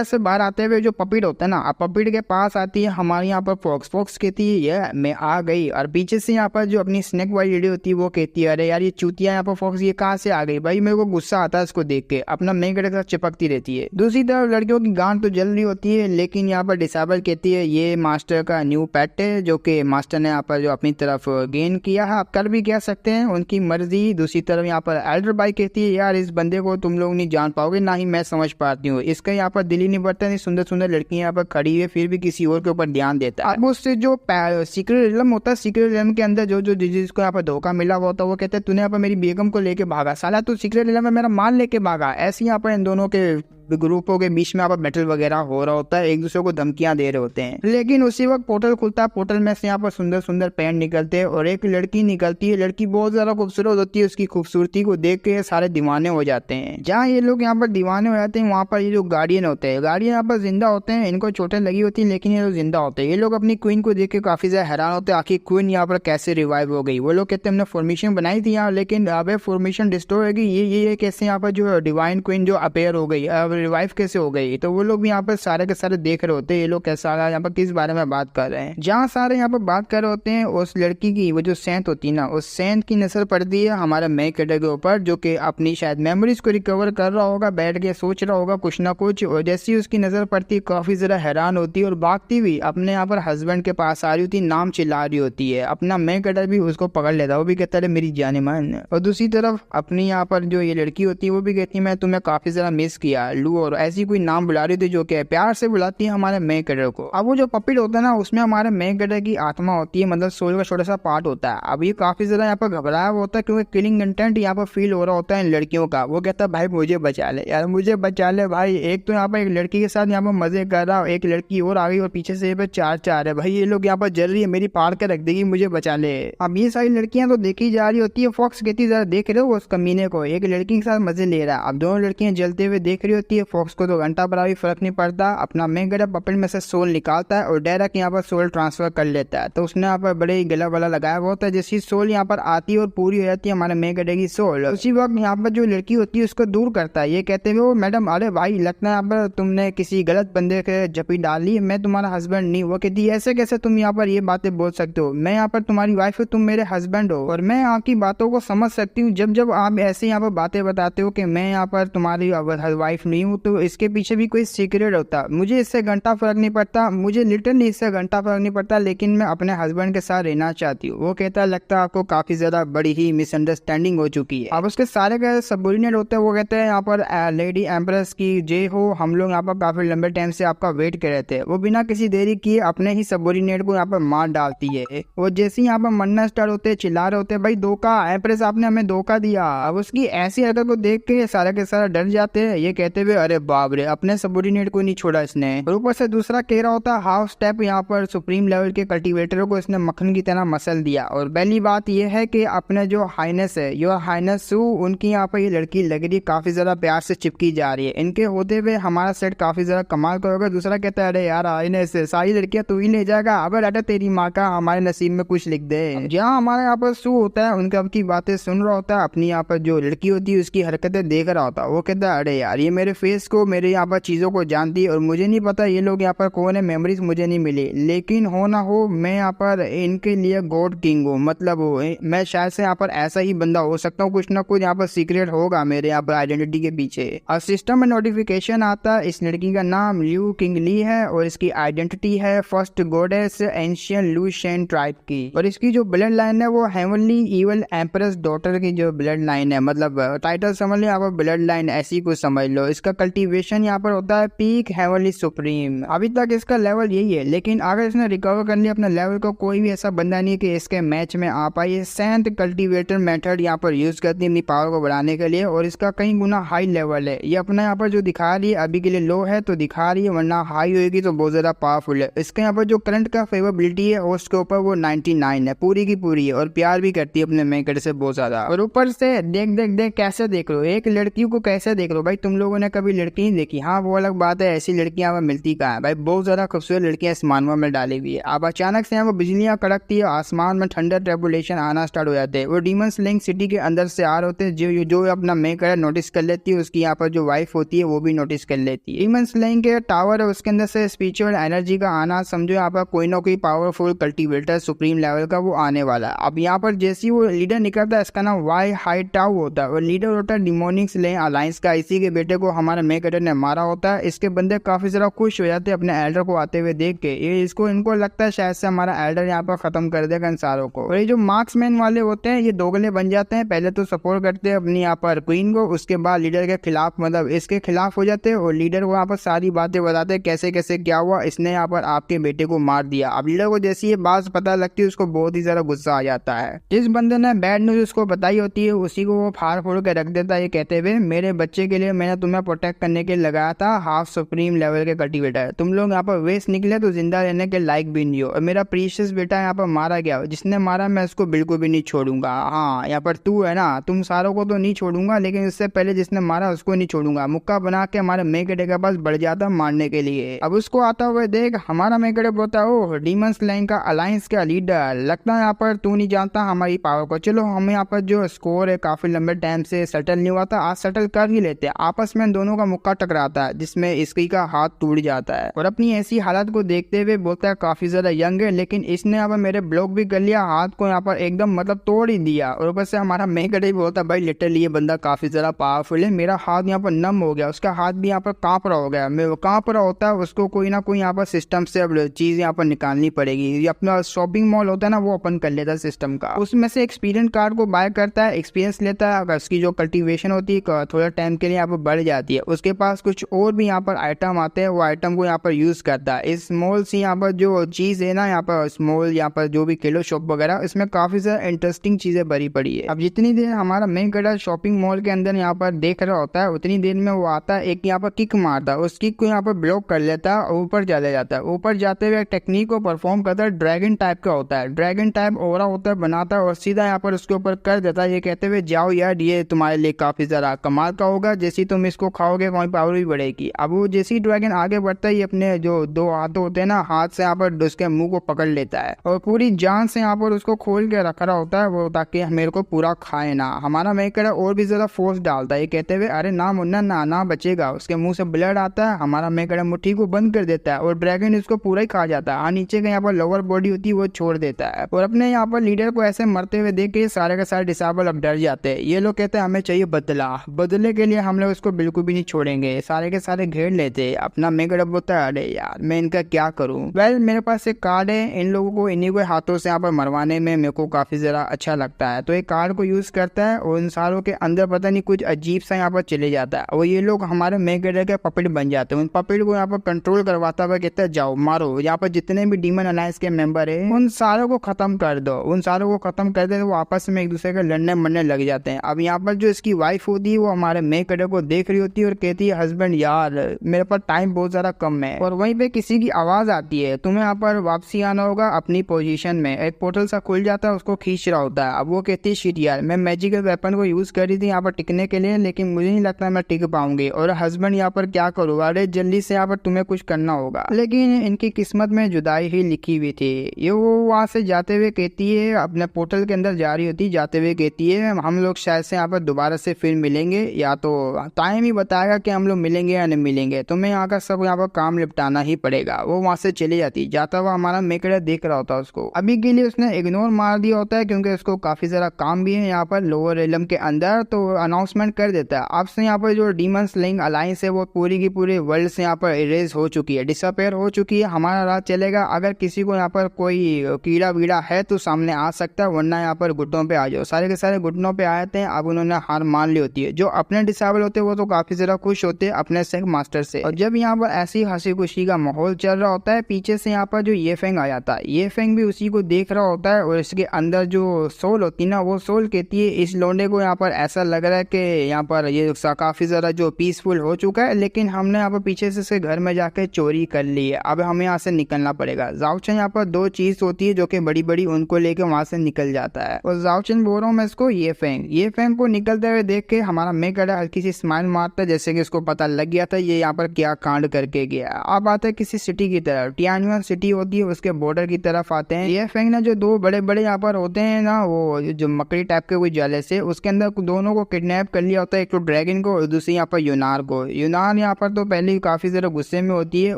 से बाहर आते हुए जो पपिट होता है ना, अब पपिट के पास आती है हमारे यहाँ पर फॉक्स कहती है ये मैं आ गई, और पीछे से यहाँ पर जो अपनी स्नेक वाली लेडी होती है वो कहती है अरे यार ये चूतिया यहाँ पर फॉक्स ये कहाँ से आ गई। भाई मेरे को गुस्सा आता है इसको देख के, अपना मेन कैरेक्टर के साथ चिपकती रहती है। दूसरी तरफ लड़कियों की गांड तो जल रही होती है, लेकिन यहाँ पर डिसेबल कहती है ये मास्टर का न्यू पेट है जो कि मास्टर ने यहाँ पर जो अपनी तरफ गेन किया है, आप कर भी कह सकते हैं उनकी मर्जी। दूसरी तरफ यहाँ पर एल्डर बाई कहती है यार इस बंदे को तुम लोग नहीं जान पाओगे, ना ही मैं समझ पाती हूँ, इसका यहाँ पर दिल ही नहीं बढ़ता, नहीं सुंदर सुंदर लड़कियां यहाँ पर खड़ी है फिर भी किसी और के ऊपर ध्यान देता है। अब उससे जो सीक्रेट रिलम होता है, सीक्रेट रिलम के अंदर जो जो जिसको यहाँ पर धोखा मिला हुआ होता है वो कहते हैं तूने यहाँ पर मेरी बेगम को लेके भागा, साला तू सीक्रेट रिलम में मेरा माल लेके भागा। ऐसे यहाँ पर इन दोनों के ग्रुपों के बीच में यहाँ पर बैटल वगैरह हो रहा होता है, एक दूसरे को धमकियां दे रहे होते हैं, लेकिन उसी वक्त पोर्टल खुलता है, पोर्टल में से यहाँ पर सुंदर सुंदर पैंट निकलते हैं और एक लड़की निकलती है। लड़की बहुत ज्यादा खूबसूरत होती है, उसकी खूबसूरती को देख के सारे दीवाने हो जाते हैं। जहाँ ये लोग यहाँ पर दीवाने हो जाते हैं वहाँ पर ये जो गार्डियन होते हैं, गार्डियन यहाँ पर जिंदा होते हैं, इनको चोटें लगी होती है लेकिन ये लोग जिंदा होते हैं। ये लोग अपनी क्वीन को देख के काफी ज्यादा हैरान होते हैं, आखिर क्वीन यहाँ पर कैसे रिवाइव हो गई। वो लोग कहते हैं हमने फॉर्मेशन बनाई थी यहाँ, लेकिन अब फॉर्मेशन डिस्ट्रॉय हो गई, ये कैसे यहाँ पर जो डिवाइन क्वीन जो अपेयर हो गई, अब रिवाइव कैसे हो गई। तो वो लोग भी यहाँ पर सारे के सारे देख रहे होते हैं ये लोग कैसा यहाँ पर किस बारे में बात कर रहे हैं। जहाँ सारे यहाँ पर बात कर रहे होते हैं उस लड़की की वो जो सेंट होती है ना, उस सेंट की नजर पड़ती है हमारे मेन कैरेक्टर के ऊपर, जो कि अपनी शायद मेमोरीज को रिकवर कर रहा होगा, बैठ के सोच रहा होगा कुछ ना कुछ, और जैसे ही उसकी नजर पड़ती है काफी जरा हैरान होती है और भागती हुई अपने यहाँ पर हस्बैंड के पास आ रही होती, नाम चिल्ला रही होती है। अपना मेन कैरेक्टर भी उसको पकड़ लेता है, वो भी कहता है मेरी जाने मन। और दूसरी तरफ अपनी यहाँ पर जो ये लड़की होती है वो भी कहती है मैं तुम्हें काफी ज्यादा मिस किया, लल्लू और ऐसी कोई नाम बुला रही थी जो कि प्यार से बुलाती है हमारे मेन कैरेक्टर को। अब वो जो पपिट होता है ना, उसमें हमारे मेन कैरेक्टर की आत्मा होती है, मतलब सोल का छोटा सा पार्ट होता है। अब ये काफी ज्यादा यहाँ पर घबराया हुआ होता है क्योंकि किलिंग इंटेंट यहाँ पर फील हो रहा होता है इन लड़कियों का। वो कहता है भाई मुझे बचा ले यार, मुझे बचा ले भाई। एक तो यहाँ पर एक लड़की के साथ यहाँ पर मजे कर रहा, एक लड़की और आ गई और पीछे से चार चार है भाई, ये लोग यहाँ पर जल रही है, मेरी पाड़ के रख देगी, मुझे बचा ले। अब ये सारी लड़कियां तो देखी जा रही होती है। फॉक्स कहती है जरा देख रहे हो उस कमीने को, एक लड़की के साथ मजे ले रहा है। अब दोनों लड़कियां जलते हुए देख रही होती है। फॉक्स को तो घंटा भरा भी फर्क नहीं पड़ता। अपना मेन कैरेक्टर पपेट में से सोल निकालता है और डायरेक्ट यहाँ पर सोल ट्रांसफर कर लेता है। तो उसने यहाँ पर बड़े ही गला वाला लगाया हुआ होता है। जैसी सोल यहाँ पर आती है और पूरी हो जाती है हमारे मेन कैरेक्टर की सोल, उसी वक्त यहाँ पर जो लड़की होती है उसको दूर करता है, ये कहते हुए वो मैडम अरे भाई लगता है यहाँ पर तुमने किसी गलत बंदे के जपी डाली, मैं तुम्हारा हस्बैंड नहीं। वो कहती है ऐसे कैसे तुम यहाँ पर ये बातें बोल सकते हो, मैं यहाँ पर तुम्हारी वाइफ हूँ, तुम मेरे हस्बैंड हो और मैं आपकी बातों को समझ सकती हूँ। जब जब आप ऐसे यहाँ पर बातें बताते हो कि मैं यहाँ पर तुम्हारी वाइफ नहीं हूँ, तो इसके पीछे भी कोई सीक्रेट होता। मुझे इससे घंटा फर्क नहीं पड़ता, मुझे लिटरली इससे घंटा फर्क नहीं पड़ता, लेकिन मैं अपने हस्बैंड के साथ रहना चाहती हूँ। वो कहता है लगता है आपको काफी ज्यादा बड़ी ही मिसअंडरस्टैंडिंग हो चुकी है। अब उसके सारे का सबऑर्डिनेट होते हैं, वो कहते हैं यहाँ पर लेडी एम्प्रेस की जय हो, हम लोग यहाँ पर काफी लंबे टाइम से आपका वेट कर रहे थे। वो बिना किसी देरी किए अपने ही सबऑर्डिनेट को यहाँ पर मार डालती है। वो जैसे ही यहाँ पर मरना स्टार्ट होते हैं, चिल्ला रहे होते हैं भाई धोखा, एम्प्रेस आपने हमें धोखा दिया। अब उसकी ऐसी हरकत को देख के सारा के सारा डर जाते हैं, ये कहते हुए अरे बाप रे अपने सबऑर्डिनेट को नहीं छोड़ा इसने। और ऊपर से दूसरा कह रहा होता है हाफ स्टेप, यहाँ पर सुप्रीम लेवल के कल्टीवेटर को इसने मक्खन की तरह मसल दिया। और पहली बात यह है कि अपने जो हाइनेस है, योर हाइनेस सू, उनकी यहाँ पर ये लड़की लग रही है काफी ज्यादा प्यार से चिपकी जा रही है। इनके होते हुए हमारा सेट काफी ज्यादा कमाल करोगे। दूसरा कहता है अरे यार हाइनेस सारी लड़कियां तू ही ले जाएगा, अब अरे तेरी माँ का हमारे नसीब में कुछ लिख दे। जहाँ हमारे यहाँ पर सू होता है उनके अब की बातें सुन रहा होता है, अपनी यहाँ पर जो लड़की होती है उसकी हरकतें देख रहा होता है। वो कहता है अरे यार ये मेरे फेस को, मेरे यहाँ पर चीजों को जानती है और मुझे नहीं पता ये लोग यहाँ पर कौन है, मेमोरीज मुझे नहीं मिली, लेकिन हो ना हो मैं यहाँ पर इनके लिए गॉड किंग हूँ, मतलब मैं शायद से यहाँ पर ऐसा ही बंदा हो सकता हूँ, कुछ ना कुछ यहाँ पर सीक्रेट होगा मेरे यहाँ पर आइडेंटिटी के पीछे। और सिस्टम में नोटिफिकेशन आता है, इस लड़की का नाम ल्यू किंग ली है और इसकी आइडेंटिटी है फर्स्ट गॉडेस एंशियन लू शेन ट्राइब की। और इसकी जो ब्लड लाइन है वो हेवनली इवल एम्प्रेस डॉटर की जो ब्लड लाइन है, मतलब टाइटल समझ लो यहाँ पर ब्लड लाइन ऐसी कुछ समझ लो। इसका कल्टीवेशन यहाँ पर होता है पीक हेवनली सुप्रीम। अभी तक इसका लेवल यही है, लेकिन अगर इसने रिकवर कर लिया अपने लेवल को, कोई भी ऐसा बंदा नहीं कि इसके मैच में आ पाए। ये सेंथ कल्टीवेटर मेथड यहाँ पर यूज करती है अपनी पावर को बढ़ाने के लिए और इसका कई गुना हाई लेवल है। ये अपना यहाँ पर जो दिखा रही है अभी के लिए लो है तो दिखा रही है, वरना हाई होगी तो बहुत ज्यादा पावरफुल है। इसके यहाँ पर जो करंट का फेवरेबिलिटी है उसके ऊपर वो 99 है, पूरी की पूरी है और प्यार भी करती है अपने मेकर से बहुत ज्यादा। और ऊपर से देख देख देख कैसे देख लो, एक लड़की को कैसे देख लो भाई, तुम लोगों ने कभी लड़की नहीं देखी? हाँ वो अलग बात है, ऐसी लड़कियां हमें मिलती कहाँ है भाई, बहुत ज्यादा खूबसूरत लड़कियां आसमान में डाली हुई है। अब अचानक से यहाँ पर बिजलियां कड़कती है, आसमान में ठंडा ट्रेबुलेशन आना स्टार्ट हो जाते हैं। वो डीमन स्लेइंग सिटी के अंदर से आ रहे होते हैं, जो अपना मेकर नोटिस कर लेती है, उसकी यहाँ पर जो वाइफ होती है वो भी नोटिस कर लेती है। डीमन स्लेइंग के टावर है उसके अंदर से स्पिरिचुअल एनर्जी का आना, समझो यहाँ पर कोई ना कोई पावरफुल कल्टीवेटर सुप्रीम लेवल का वो आने वाला है। अब यहाँ पर जैसे वो लीडर निकलता है, इसका नाम वाई हाई टाउ होता है और लीडर होता है डिमोनिक स्लेइंग अलायंस का। इसी के बेटे को हमारे मेकर ने मारा होता है। इसके बंदे काफी ज्यादा खुश हो जाते हैं अपने एल्डर को आते हुए देख के। ये इनको लगता है शायद से हमारा एल्डर यहाँ पर खत्म कर देगा इंसानों को। और ये जो मार्क्समैन वाले होते हैं ये दोगले बन जाते हैं, पहले तो सपोर्ट करते हैं अपनी यहाँ पर क्वीन को, उसके बाद लीडर के खिलाफ, मतलब इसके खिलाफ हो जाते हैं और लीडर को यहाँ पर सारी बातें बताते हैं कैसे कैसे क्या हुआ, इसने यहाँ पर आपके बेटे को मार दिया। अब लीडर को जैसी ये बात पता लगती है उसको बहुत ही ज्यादा गुस्सा आ जाता है। जिस बंदे ने बैड न्यूज उसको बताई होती है उसी को वो फाड़ फोड़ के रख देता है, ये कहते हुए मेरे बच्चे के लिए मैंने तुम्हें प्रोटेक्ट करने के लिए लगाया था हाफ सुप्रीम लेवल के कल्टीवेटर, तुम लोग यहाँ पर वेस्ट निकले तो जिंदा रहने के लायक भी नहीं हो और मेरा प्रीशियस बेटा यहाँ पर मारा गया, जिसने मारा मैं उसको बिल्कुल भी नहीं छोड़ूंगा। हाँ यहाँ पर तू है ना, तुम सारों को तो नहीं छोड़ूंगा लेकिन इससे पहले जिसने मारा उसको नहीं छोड़ूंगा। मुक्का बना के हमारे मेकड़े के पास बढ़ जाता मारने के लिए। अब उसको आता हुआ देख हमारा मेकड़े बोलता ओ डीमन स्लेइंग का अलायंस का लीडर, लगता है यहाँ पर तू नहीं जानता हमारी पावर को, चलो हम यहाँ पर जो स्कोर है काफी लंबे टाइम से सेटल नहीं हुआ था, आज सेटल कर ही लेते हैं। आपस में दोनों का मुक्का टकराता है जिसमें इसकी का हाथ टूट जाता है और अपनी ऐसी हालत को देखते हुए बोलता है काफी ज्यादा यंग है लेकिन इसने यहाँ पर मेरे ब्लॉक भी कर लिया, हाथ को यहाँ पर एकदम मतलब तोड़ ही दिया। और ऊपर से हमारा मेकड़े भी बोलता है भाई लिटरली ये बंदा काफी ज्यादा पावरफुल है, मेरा हाथ यहाँ पर नम हो गया, उसका हाथ भी यहाँ पर कांप रहा हो गया। मैं कांप रहा होता है, उसको कोई ना कोई यहाँ पर सिस्टम से अब चीज यहाँ पर निकालनी पड़ेगी। ये अपना शॉपिंग मॉल होता है ना वो ओपन कर लेता है सिस्टम का, उसमें से एक्सपीरियंस कार्ड को बाय करता है, एक्सपीरियंस लेता है। अगर उसकी जो कल्टीवेशन होती है थोड़ा टाइम के लिए यहाँ पर बढ़ जाती जाती है। उसके पास कुछ और भी यहाँ पर आइटम आते हैं, वो आइटम को यहाँ पर यूज करता है। इस स्मॉल सी यहाँ पर जो चीज है ना, यहाँ पर स्मॉल यहाँ पर जो भी किलो शॉप वगैरह, इसमें काफी ज्यादा इंटरेस्टिंग चीजें भरी पड़ी है। अब जितनी देर हमारा मेन कैरेक्टर शॉपिंग मॉल के अंदर यहाँ पर देख रहा होता है, उतनी देर में वो आता है, एक यहाँ पर किक मारता है, उस किक को यहाँ पर ब्लॉक कर लेता है और ऊपर चले जाता है। ऊपर जाते हुए एक टेक्निक को परफॉर्म करता है, ड्रैगन टाइप का होता है, ड्रैगन टाइप ओरा होता है बनाता है और सीधा यहाँ पर उसके ऊपर कर देता है, ये कहते हुए जाओ यार ये तुम्हारे लिए काफी ज्यादा कमाल का होगा, जैसी तुम इसको खाओगे वही पावर भी बढ़ेगी। अब वो जैसी ड्रैगन आगे बढ़ता है, ये अपने जो दो हाथ होते हैं ना, हाथ से यहाँ पर उसके मुंह को पकड़ लेता है और पूरी जान से यहाँ पर उसको खोल के रख रहा होता है वो, ताकि मेरे को पूरा खाए ना। हमारा मेकर और भी ज्यादा फोर्स डालता है, ये कहते हुए अरे ना मुन्ना ना ना बचेगा। उसके मुंह से ब्लड आता है, हमारा मेकर मुट्ठी को बंद कर देता है और ड्रैगन इसको पूरा ही खा जाता है। नीचे का यहाँ पर लोअर बॉडी होती है वो छोड़ देता है और अपने यहाँ पर लीडर को ऐसे मरते हुए देख के सारे के सारे डिसेबल अब डर जाते हैं। ये लोग कहते हैं हमें चाहिए बदला, बदले के लिए हम लोग उसको बिल्कुल भी नहीं छोड़ेंगे। सारे के सारे घेर लेते। अपना मेकर अब बोलता है अरे यार मैं इनका क्या करूं। वेल मेरे पास एक कार्ड है, इन लोगों को इन्हीं के हाथों से यहाँ पर मरवाने में मेरे को काफी जरा अच्छा लगता है, तो एक कार्ड को यूज करता है और इन सारों के अंदर पता नहीं कुछ अजीब सा यहाँ पर चले जाता है और ये लोग हमारे मेकर के पपेट बन जाते हैं। उन पपेट को यहाँ पर कंट्रोल करवाता हुआ कहता है जाओ मारो, यहाँ पर जितने भी डीमन अलायंस के मेंबर है उन सारों को खत्म कर दो। उन सारों को खत्म कर दे तो वो आपस में एक दूसरे के लड़ने मरने लग जाते हैं। अब यहाँ पर जो इसकी वाइफ होती है वो हमारे मेकर को देख रही होती है और कहती है हस्बैंड यार मेरे पास टाइम बहुत ज्यादा कम है। और वहीं पे किसी की आवाज आती है तुम्हें यहाँ पर वापसी आना होगा अपनी पोजीशन में। एक पोर्टल सा खुल जाता है, उसको खींच रहा होता है। अब वो कहती है शिट यार मैं मैजिकल वेपन को यूज कर रही थी यहाँ पर टिकने के लिए, लेकिन मुझे नहीं लगता मैं टिक पाऊंगी। और हस्बैंड यहाँ पर क्या करूँ, अरे जल्दी से यहाँ पर तुम्हें कुछ करना होगा। लेकिन इनकी किस्मत में जुदाई ही लिखी हुई थी। ये वो वहां से जाते हुए कहती है, अपने पोर्टल के अंदर जा रही होती, जाते हुए कहती है हम लोग शायद से यहाँ पर दोबारा से फिर मिलेंगे, या तो टाइम ही बताएगा कि हम लोग मिलेंगे या नहीं मिलेंगे, तुम्हें यहाँ का सब यहाँ पर काम निपटाना ही पड़ेगा। वो वहां से चली जाती। जाता हुआ हमारा मेकर देख रहा होता है उसको। अभी के लिए उसने इग्नोर मार दिया होता है क्योंकि उसको काफी सारा काम भी है यहाँ पर लोअर रेलम के अंदर, तो अनाउंसमेंट कर देता है अब से यहाँ पर जो डीमन स्लेइंग अलायंस है वो पूरी की पूरी वर्ल्ड से यहाँ पर इरेज हो चुकी है, डिसअपेयर हो चुकी है। हमारा राज चलेगा। अगर किसी को यहाँ पर कोई कीड़ा वीड़ा है तो सामने आ सकता है, वरना यहाँ पर घुटनों पे आ जाओ। सारे के सारे घुटनों पे आते हैं। अब उन्होंने हार मान ली होती है। जो अपने डिसेबल होते हैं वो तो काफी ज्यादा खुश होते हैं अपने सेक मास्टर से। और जब यहाँ पर ऐसी हंसी खुशी का माहौल चल रहा होता है, पीछे से यहाँ पर जो ये फेंग आ जाता है। ये फेंग भी उसी को देख रहा होता है और इसके अंदर जो सोल होती है ना, वो सोल कहती है इस लोंडे को यहाँ पर ऐसा लग रहा है कि यहाँ पर ये काफी ज्यादा जो पीसफुल हो चुका है, लेकिन हमने यहाँ पर पीछे से इसके घर में जाके चोरी कर ली है। अब हमें यहाँ से निकलना पड़ेगा। जाओचन यहाँ पर दो चीज होती है जो कि बड़ी बड़ी, उनको लेके वहां से निकल जाता है। और जाओचन बोल रहा हूँ मैं इसको, ये फेंग को निकलते हुए देख के हमारा मेकर हल्की सी स्माइल मारता है, जैसे कि इसको पता लग गया था ये यहाँ पर क्या कांड करके गया। अब आते हैं किसी सिटी की तरफ, टियानुअन सिटी होती है, उसके बॉर्डर की तरफ आते हैं। ये फेंग ना जो दो बड़े बड़े यहाँ पर होते हैं ना, वो जो मकड़ी टाइप के कोई जाले से, उसके अंदर दोनों को किडनैप कर लिया होता है, एक तो ड्रैगन को और दूसरी यहाँ पर यूनार को। यूनार यहाँ पर तो पहले काफी ज्यादा गुस्से में होती है।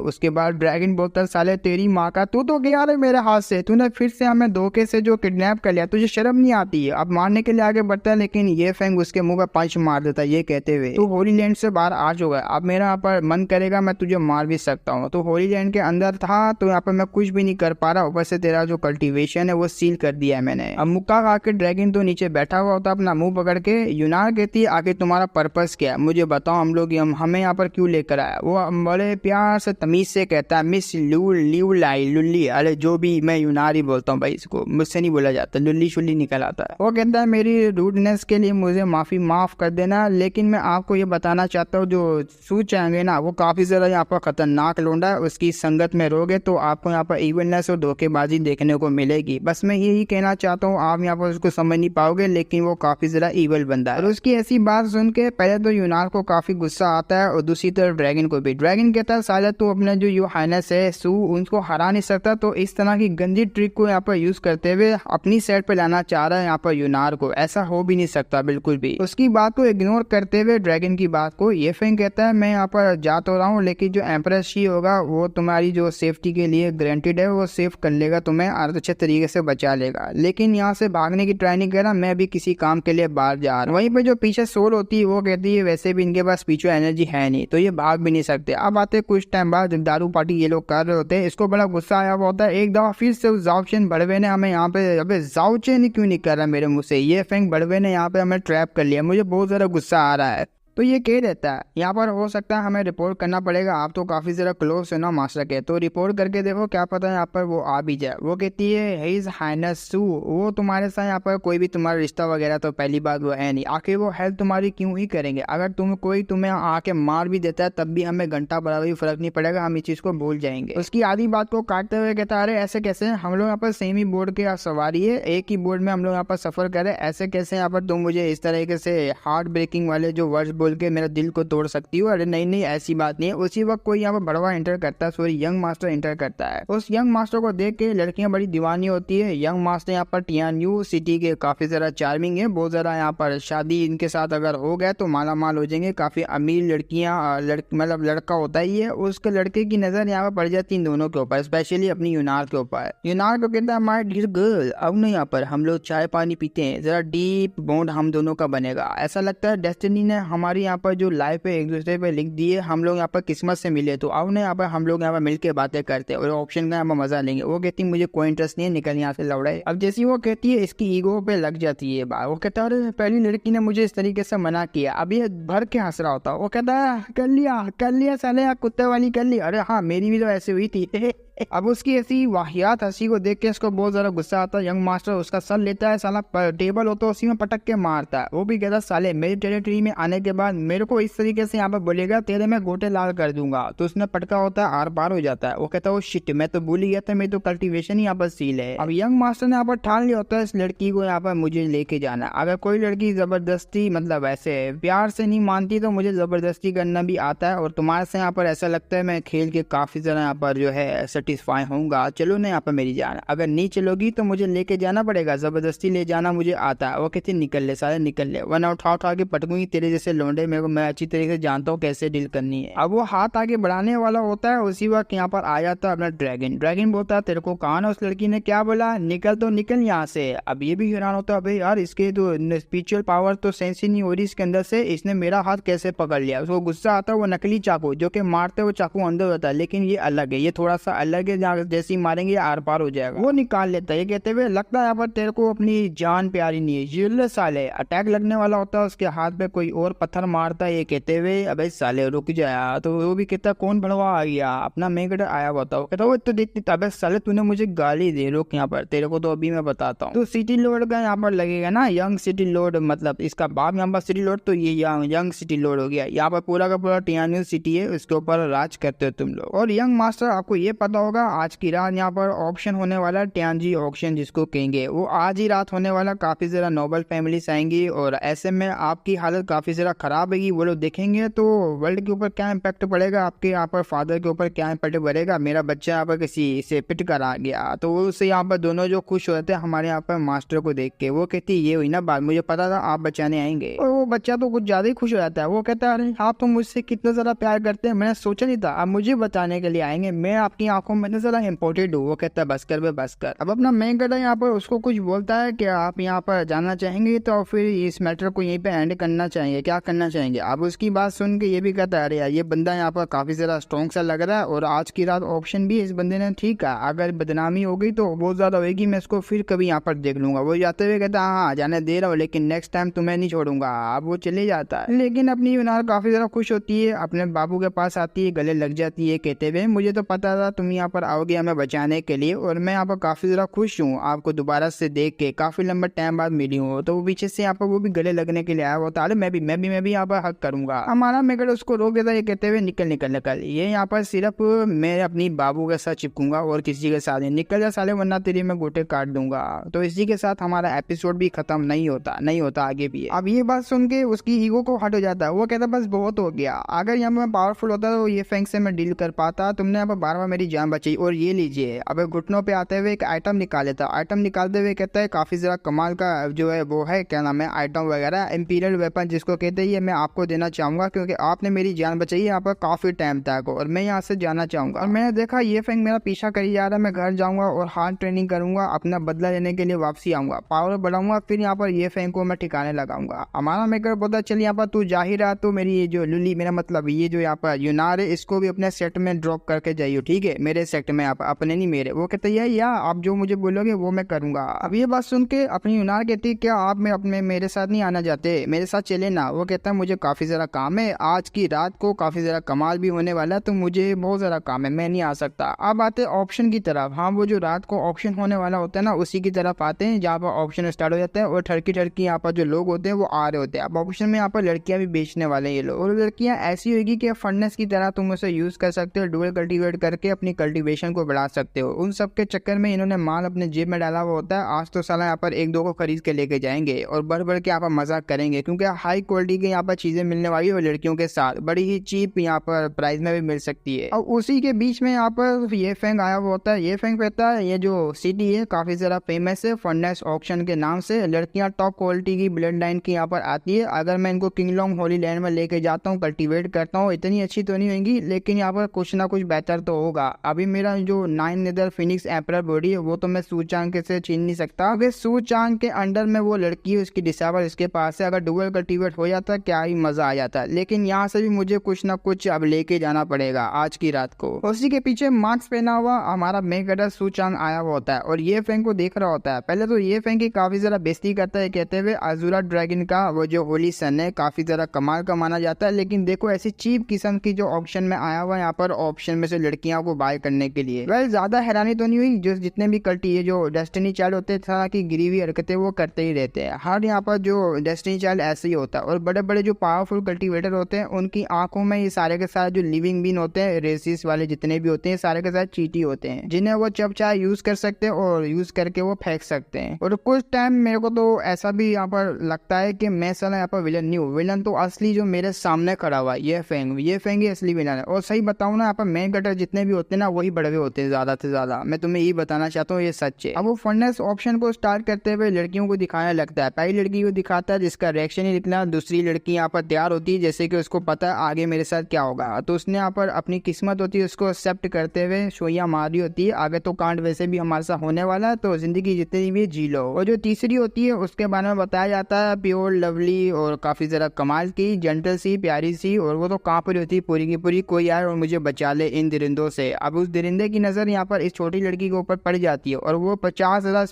उसके बाद ड्रैगन बोलता है साले तेरी माँ का, तू तो गया रे मेरे हाथ से, तूने फिर से हमें धोखे से जो किडनैप कर लिया, तुझे शर्म नहीं आती है। अब मारने के लिए आगे बढ़ता है, लेकिन ये फेंग उसके मुंह पे पंच मार देता है, ये कहते हुए तू होली लैंड से बाहर आ चुका है, अब मेरा यहाँ पर मन करेगा मैं तुझे मार भी सकता हूँ। तो होली लैंड के अंदर था तो यहाँ पर मैं कुछ भी नहीं कर पा रहा, ऊपर से तेरा जो कल्टीवेशन है वो सील कर दिया है मैंने। अब मुक्का खा के ड्रैगन तो नीचे बैठा हुआ होता है अपना मुंह पकड़ के। यूनार कहती है आगे तुम्हारा पर्पस क्या है, मुझे बताओ, हम लोग हमें यहाँ पर क्यों लेकर आया। वो बड़े प्यार से तमीज से कहता है मिस ल्यूलाई लुल्ली, अरे जो भी, मैं यूनार ही बोलता हूँ भाई, इसको मुझसे नहीं बोला जाता, लुल्ली शुल्ली निकल आता है। वो कहता है मेरी रूडनेस के लिए मुझे माफ कर देना, लेकिन मैं आपको ये बताना चाहता हूँ जो सू चाहेंगे ना वो काफी ज्यादा यहाँ पर खतरनाक लोंडा है, उसकी संगत में रहोगे तो आपको यहाँ पर इवलनेस और धोखेबाजी देखने को मिलेगी। बस मैं यही कहना चाहता हूँ, आप यहाँ पर उसको समझ नहीं पाओगे, लेकिन वो काफी ज्यादा इवल बंदा है। और उसकी ऐसी बात सुन के पहले तो यूनार को काफी गुस्सा आता है और दूसरी तरफ ड्रैगन को भी। ड्रैगन कहता है साले तू अपने जो यू हाइनेस है सू उनको हरा नहीं सकता, तो इस तरह की गंदी ट्रिक को यहाँ पर यूज करते हुए अपनी साइड पे लाना चाह रहा है यहाँ पर यूनार को, ऐसा हो भी नहीं सकता बिल्कुल भी। उसकी बात को इग्नोर करते हुए ड्रैगन की बात को ये फेंग कहता है मैं यहाँ पर जा तो रहा हूँ, लेकिन जो एम्प्रेस शी होगा वो तुम्हारी जो सेफ्टी के लिए गारंटीड है, वो सेफ कर लेगा, तुम्हें अच्छे तरीके से बचा लेगा। लेकिन यहाँ से भागने की ट्राई नहीं करना, मैं भी किसी काम के लिए बाहर जा रहा हूँ। वहीं पे जो पीछे सोल होती है वो कहती है वैसे भी इनके पास पीछे एनर्जी है नहीं तो ये भाग भी नहीं सकते। अब आते कुछ टाइम बाद दारू पार्टी ये लोग कर रहे होते हैं, इसको बड़ा गुस्सा आया हुआ होता है। एक दफा फिर से जाओचेन बड़वे ने हमें यहाँ पे, अबे जाओचेन क्यों नहीं कर रहा मेरे मुंह से, ये फेंग बड़वे ने यहाँ पे हमें ट्रैप कर लिया, मुझे बहुत ज्यादा गुस्सा आ रहा है। तो ये कह देता है यहाँ पर हो सकता है हमें रिपोर्ट करना पड़ेगा, आप तो काफी ज्यादा क्लोज है ना मास्टर के, तो रिपोर्ट करके देखो क्या पता यहाँ पर वो आ भी जाए। वो कहती है हिज हाइनेस सू, वो तुम्हारे साथ यहाँ पर कोई भी तुम्हारा रिश्ता वगैरह तो पहली बात वो है नहीं, आखिर वो हेल्प तुम्हारी क्यों ही करेंगे, अगर तुम्हें आके मार भी देता है तब भी हमें घंटा बराबर फर्क नहीं पड़ेगा, हम इस चीज को भूल जाएंगे। उसकी आधी बात को काटते हुए कहता है अरे ऐसे कैसे, हम लोग यहाँ पर सेम ही बोर्ड के सवारी है, एक ही बोर्ड में हम लोग यहाँ पर सफर करें, ऐसे कैसे यहाँ पर तुम मुझे इस तरीके से हार्ट ब्रेकिंग वाले जो वर्ड्स बोल के मेरा दिल को तोड़ सकती हो। अरे नहीं नहीं ऐसी बात नहीं है। उसी वक्त कोई यहाँ पर बड़वा एंटर करता है, सॉरी यंग मास्टर एंटर करता है। उस यंग मास्टर को देख के लड़कियां बड़ी दीवानी होती है। यंग मास्टर यहाँ पर टियान्यू सिटी के काफी ज्यादा चार्मिंग है, बहुत ज्यादा यहाँ पर शादी इनके साथ अगर हो गया तो माला माल हो जाएंगे, काफी अमीर लड़कियां मतलब लड़का होता ही है, उसके लड़के की नजर यहाँ पर पड़ जाती इन दोनों के ऊपर, स्पेशली अपनी यूनार के ऊपर। यूनार को कहता है माय डियर गर्ल अब ना यहाँ पर हम लोग चाय पानी पीते हैं, जरा डीप बॉन्ड हम दोनों का बनेगा, ऐसा लगता है डेस्टिनी ने हमारी यहाँ पर जो लाइफ है एक दूसरे पे लिख दी है, हम लोग यहाँ पर किस्मत से मिले, तो अब ना यहाँ पर हम लोग यहाँ पर मिलकर बातें करते हैं और ऑप्शन का यहाँ पर मजा लेंगे। वो कहती मुझे कोई इंटरेस्ट नहीं है, निकल यहाँ से लौड़े। अब जैसी वो कहती है इसकी ईगो पे लग जाती है बात। वो कहता है अरे पहली लड़की ने मुझे इस तरीके से मना किया, अब ये भर के हंस रहा होता। वो कहता है कर लिया साले कुत्ते वाली कर ली, अरे हाँ मेरी भी तो ऐसे हुई थी। अब उसकी ऐसी वाहियात हंसी को देख के इसको बहुत ज्यादा गुस्सा आता है। यंग मास्टर उसका सर लेता है, साला टेबल होता है उसी में पटक के मारता है। वो भी कहता साले मेरी टेरिटरी में आने के बाद मेरे को इस तरीके से यहाँ पर बोलेगा तेरे में गोटे लाल कर दूंगा, तो उसने पटका होता है आर पार हो जाता है। वो कहता है शिट मैं तो भूल ही गया था, मेरी तो कल्टीवेशन ही यहाँ पर सील है। अब यंग मास्टर ने यहाँ पर ठान लिया होता है इस लड़की को यहाँ पर मुझे लेके जाना, अगर कोई लड़की जबरदस्ती मतलब ऐसे प्यार से नहीं मानती तो मुझे जबरदस्ती करना भी आता है, और तुम्हारे से यहाँ पर ऐसा लगता है मैं खेल के काफी ज्यादा यहाँ पर जो है सेटिस्फाई होऊंगा, चलो ना यहाँ पर मेरी जान, अगर नहीं चलोगी तो मुझे लेके जाना पड़ेगा, जबरदस्ती ले जाना मुझे आता है। वो कहती निकल ले सारे निकल ले, वरना उठा के पटकूंगी तेरे जैसे लौंडे, मेरे को मैं अच्छी तरीके से जानता हूँ कैसे डील करनी है। अब वो हाथ आगे बढ़ाने वाला होता है, उसी वक्त यहाँ पर आ जाता है अपना ड्रैगन। ड्रैगन बोलता है तेरे को कहा ना उस लड़की ने क्या बोला, निकल तो निकल यहाँ से। अब ये भी हैरान होता है भाई यार इसके तो स्पिरिचुअल पावर तो सेंस ही नहीं हो रही इसके अंदर से, इसने मेरा हाथ कैसे पकड़ लिया। उसको गुस्सा आता है, वो नकली चाकू जो कि मारते वो चाकू अंदर होता है, लेकिन ये अलग है, ये थोड़ा सा अलग है, जैसे ही मारेंगे आर पार हो जाएगा। वो निकाल लेता है, ये कहते हुए लगता है यहाँ पर तेरे को अपनी जान प्यारी नहीं है। ये साले अटैक लगने वाला होता है, उसके हाथ पे कोई और पत्थर मारता है, ये कहते हुए अबे साले रुक जाया। तो वो भी कहता कौन भड़वा आ गया, अपना मेगड़ आया होता है। कहता वो तो देखती अबे साले तूने मुझे गाली दे, रुक यहाँ पर तेरे को तो अभी मैं बताता हूँ। तो सिटी लॉर्ड का यहाँ पर लगेगा ना यंग सिटी लॉर्ड, मतलब इसका बाप यहाँ पर सिटी लॉर्ड, तो ये यंग सिटी लॉर्ड हो गया। यहाँ पर पूरा का पूरा टियान्यू सिटी है, उसके ऊपर राज करते हो तुम लोग। और यंग मास्टर आपको ये पता होगा आज की रात यहाँ पर ऑप्शन होने वाला, टियानजी ऑक्शन जिसको कहेंगे, वो आज ही रात होने वाला। काफी जरा नोबल फैमिलीज आएंगी और ऐसे में आपकी हालत काफी जरा खराब होगी। वो लोग देखेंगे तो वर्ल्ड के ऊपर क्या इम्पैक्ट पड़ेगा, आपके यहाँ पर फादर के ऊपर क्या इम्पैक्ट पड़ेगा, मेरा बच्चा यहाँ पर किसी से पिट कर आ गया। तो उससे यहाँ पर दोनों जो खुश होते हैं हमारे यहाँ पर मास्टर को देख के, वो कहती ये हुई ना बात, मुझे पता था आप बचाने आएंगे। और वो बच्चा तो कुछ ज्यादा ही खुश हो जाता है। वो कहता है अरे आप तो मुझसे कितना ज्यादा प्यार करते हैं, मैंने सोचा नहीं था आप मुझे बचाने के लिए आएंगे, मैं आपकी आंखों में ज्यादा इम्पोर्टेंट हूँ। वो कहता है बस कर बे बस कर। अब अपना मेन गधा यहाँ पर उसको कुछ बोलता है कि आप यहाँ पर जाना चाहेंगे तो फिर इस मैटर को यहीं पे एंड करना चाहिए, क्या करना चाहेंगे। अब उसकी बात सुन के ये भी कहता है अरे यार ये बंदा यहाँ पर काफी ज्यादा स्ट्रॉन्ग सा लग रहा है, और आज की रात ऑप्शन भी इस बंदे ने ठीक है, अगर बदनामी हो गई तो बहुत ज्यादा होगी, मैं इसको फिर कभी यहाँ पर देख लूंगा। वो जाते हुए कहता है हाँ जाने दे रहा हूँ, लेकिन नेक्स्ट टाइम तुम्हें नहीं छोड़ूंगा। अब वो चले जाता है, लेकिन अपनी यूनार काफी ज्यादा खुश होती है, अपने बाबू के पास आती है, गले लग जाती है, कहते हुए मुझे तो पता था तुम यहाँ पर आओगे हमें बचाने के लिए, और मैं यहाँ पर काफी ज्यादा खुश हूँ आपको दोबारा से देख के, काफी लंबा टाइम बाद मिली हूँ। तो वो पीछे से यहाँ पर वो भी गले लगने के लिए आया होता है, मैं भी यहाँ पर हक करूंगा। हमारा मेगड़ उसको रोक देता है, ये कहते हुए निकल निकल निकल, ये यहाँ पर सिर्फ मैं अपनी बाबू के साथ चिपकूंगा और किसी के साथ निकल जा साले, वरना तेरी मैं गोटे काट दूंगा। तो इसी के साथ हमारा एपिसोड भी खत्म नहीं होता आगे भी। अब ये बात सुन के उसकी ईगो को हट हो जाता है, वो कहता बस बहुत हो गया, अगर यहाँ पर पावरफुल होता तो ये फैंग से मैं डील कर पाता, तुमने यहाँ पर बार मेरी जान बचाई, और ये लीजिए। अब घुटनों पे आते हुए एक आइटम निकाल लेता, आइटम निकालते हुए कहता है काफी जरा कमाल का जो है वो है, क्या नाम है आइटम वगैरह, इंपीरियल वेपन जिसको कहते हैं, ये मैं आपको देना चाहूंगा क्योंकि आपने मेरी जान बचाई यहाँ पर काफी टाइम तक, और मैं यहाँ से जाना चाहूंगा। और मैंने देखा ये फैंग मेरा पीछा करी जा रहा है, मैं घर जाऊंगा और हार्ड ट्रेनिंग करूंगा, अपना बदला लेने के लिए वापसी आऊंगा, पावर बढ़ाऊंगा, फिर यहाँ पर ये फैंग को मैं ठिकाने लगाऊंगा। हमारा मेकर बोलता चल यहाँ पर तू जा ही रहा तो मेरी ये जो लुली, मेरा मतलब ये जो यहाँ पर यूनार है, इसको भी अपने सेट में ड्रॉप करके जाइयो, ठीक है, मेरे मेरे सेक्टर में, आप अपने नहीं मेरे। वो कहता है या आप जो मुझे बोलोगे वो मैं करूंगा। अब ये बात सुन के अपनी यूनार कहती है क्या आप अपने मेरे साथ नहीं आना चाहते, मेरे साथ चले ना। वो कहता है मुझे काफी ज्यादा काम है, आज की रात को काफी ज्यादा कमाल भी होने वाला है, तो मुझे बहुत ज्यादा काम है, मैं नहीं आ सकता। अब आते ऑप्शन की तरफ। हाँ, वो जो रात को ऑप्शन होने वाला होता है ना, उसी की तरफ आते हैं जहाँ पर ऑप्शन स्टार्ट हो जाता है और ठरकी ठरकी यहाँ पर जो लोग होते हैं वो आ रहे होते हैं। अब ऑप्शन में यहाँ पर लड़कियां भी बेचने वाले हैं ये लोग, और लड़कियां ऐसी होगी कि फंडनेस की तरह तुम उसे यूज कर सकते हो, डुअल कल्टीवेट करके अपनी कल्टीवेशन को बढ़ा सकते हो। उन सब के चक्कर में इन्होंने माल अपने जेब में डाला हुआ होता है। आज तो साला यहाँ पर एक दो को खरीद के लेके जाएंगे और बढ़ बढ़ के यहाँ पर मजाक करेंगे, क्योंकि हाई क्वालिटी की यहाँ पर चीजें मिलने वाली है और लड़कियों के साथ बड़ी ही चीप यहाँ पर प्राइस में भी मिल सकती है। और उसी के बीच में यहाँ पर ये फेंग आया हुआ होता है। ये फेंग कहता है ये जो सिटी है काफी ज्यादा फेमस है फंडनेस ऑक्शन के नाम से। लड़कियां टॉप क्वालिटी की ब्लड लाइन की यहाँ पर आती है। अगर मैं इनको किंगलोंग होली लैंड में लेके जाता हूँ, कल्टीवेट करता हूँ, इतनी अच्छी तो नहीं होगी, लेकिन यहाँ पर कुछ ना कुछ बेहतर तो होगा। अभी मेरा जो 9 नेदर फिनिक्स एम्परर बॉडी है वो तो मैं सूचांक से छीन नहीं सकता। अगर सूचांक के अंडर में वो लड़की है, उसकी डिसेबल इसके पास है, अगर डुअल कल्टीवेट हो जाता क्या ही मजा आ जाता। लेकिन यहाँ से भी मुझे कुछ ना कुछ अब लेके जाना पड़ेगा आज की रात को। उसी के पीछे मास्क पहना हुआ हमारा मेगडर सूचांग आया हुआ होता है और ये फेंग को देख रहा होता है। पहले तो ये फेंग की काफी ज्यादा बेइज्जती करता है, कहते हुए अजूरा ड्रैगन का वो जो होली सन है काफी ज्यादा कमाल का माना जाता है। लेकिन देखो ऐसी चीप किस्म की जो ऑप्शन में आया हुआ है यहाँ पर ऑप्शन में से लड़कियों को बाय करने के लिए। वेल ज्यादा हैरानी तो नहीं हुई, जो जितने भी कल्टी है जो डेस्टिनी चाइल्ड होते हैं की गिरी हुई हरकतें वो करते ही रहते हैं। हर यहाँ पर जो डेस्टिनी चाइल्ड ऐसे ही होता है। और बड़े बड़े जो पावरफुल कल्टीवेटर होते हैं उनकी आंखों में ये सारे के सारे जो लिविंग बीन होते हैं, रेसिस वाले जितने भी होते हैं, सारे के सारे चीटी होते हैं, जिन्हें वो जब चाहे यूज कर सकते हैं और यूज करके वो फेंक सकते हैं। और कुछ टाइम मेरे को तो ऐसा भी यहाँ पर लगता है कि मैं साला यहाँ पर विलन नहीं हूँ, विलन तो असली जो मेरे सामने खड़ा हुआ ये फेंग ही असली विलन है। और सही बताऊँ ना, यहाँ पर मेन कटर जितने भी होते हैं ना वही बड़े होते हैं ज्यादा से ज्यादा। मैं तुम्हें यही बताना चाहता हूँ, ये सच है। अब वो फंडनेस ऑप्शन को स्टार्ट करते हुए लड़कियों को दिखाने लगता है। पहली लड़की को दिखाता है जिसका रिएक्शन ही निकला, दूसरी लड़की यहाँ पर तैयार होती है जैसे कि उसको पता है आगे मेरे साथ क्या होगा, तो उसने यहाँ पर अपनी किस्मत होती है उसको एक्सेप्ट करते हुए सोइयां मार रही होती है। आगे तो कांड वैसे भी हमारे साथ होने वाला है, तो जिंदगी जितनी भी जी लो। और जो तीसरी होती है उसके बारे में बताया जाता है, प्योर लवली और काफी जरा कमाल की, जेंटल सी, प्यारी सी, और वो तो कांप रही होती है पूरी की पूरी, कोई यार और मुझे बचा ले इन दरिंदों से। अब उस दरिंदे की नजर यहाँ पर इस छोटी लड़की के ऊपर पड़ जाती है और वो 50,000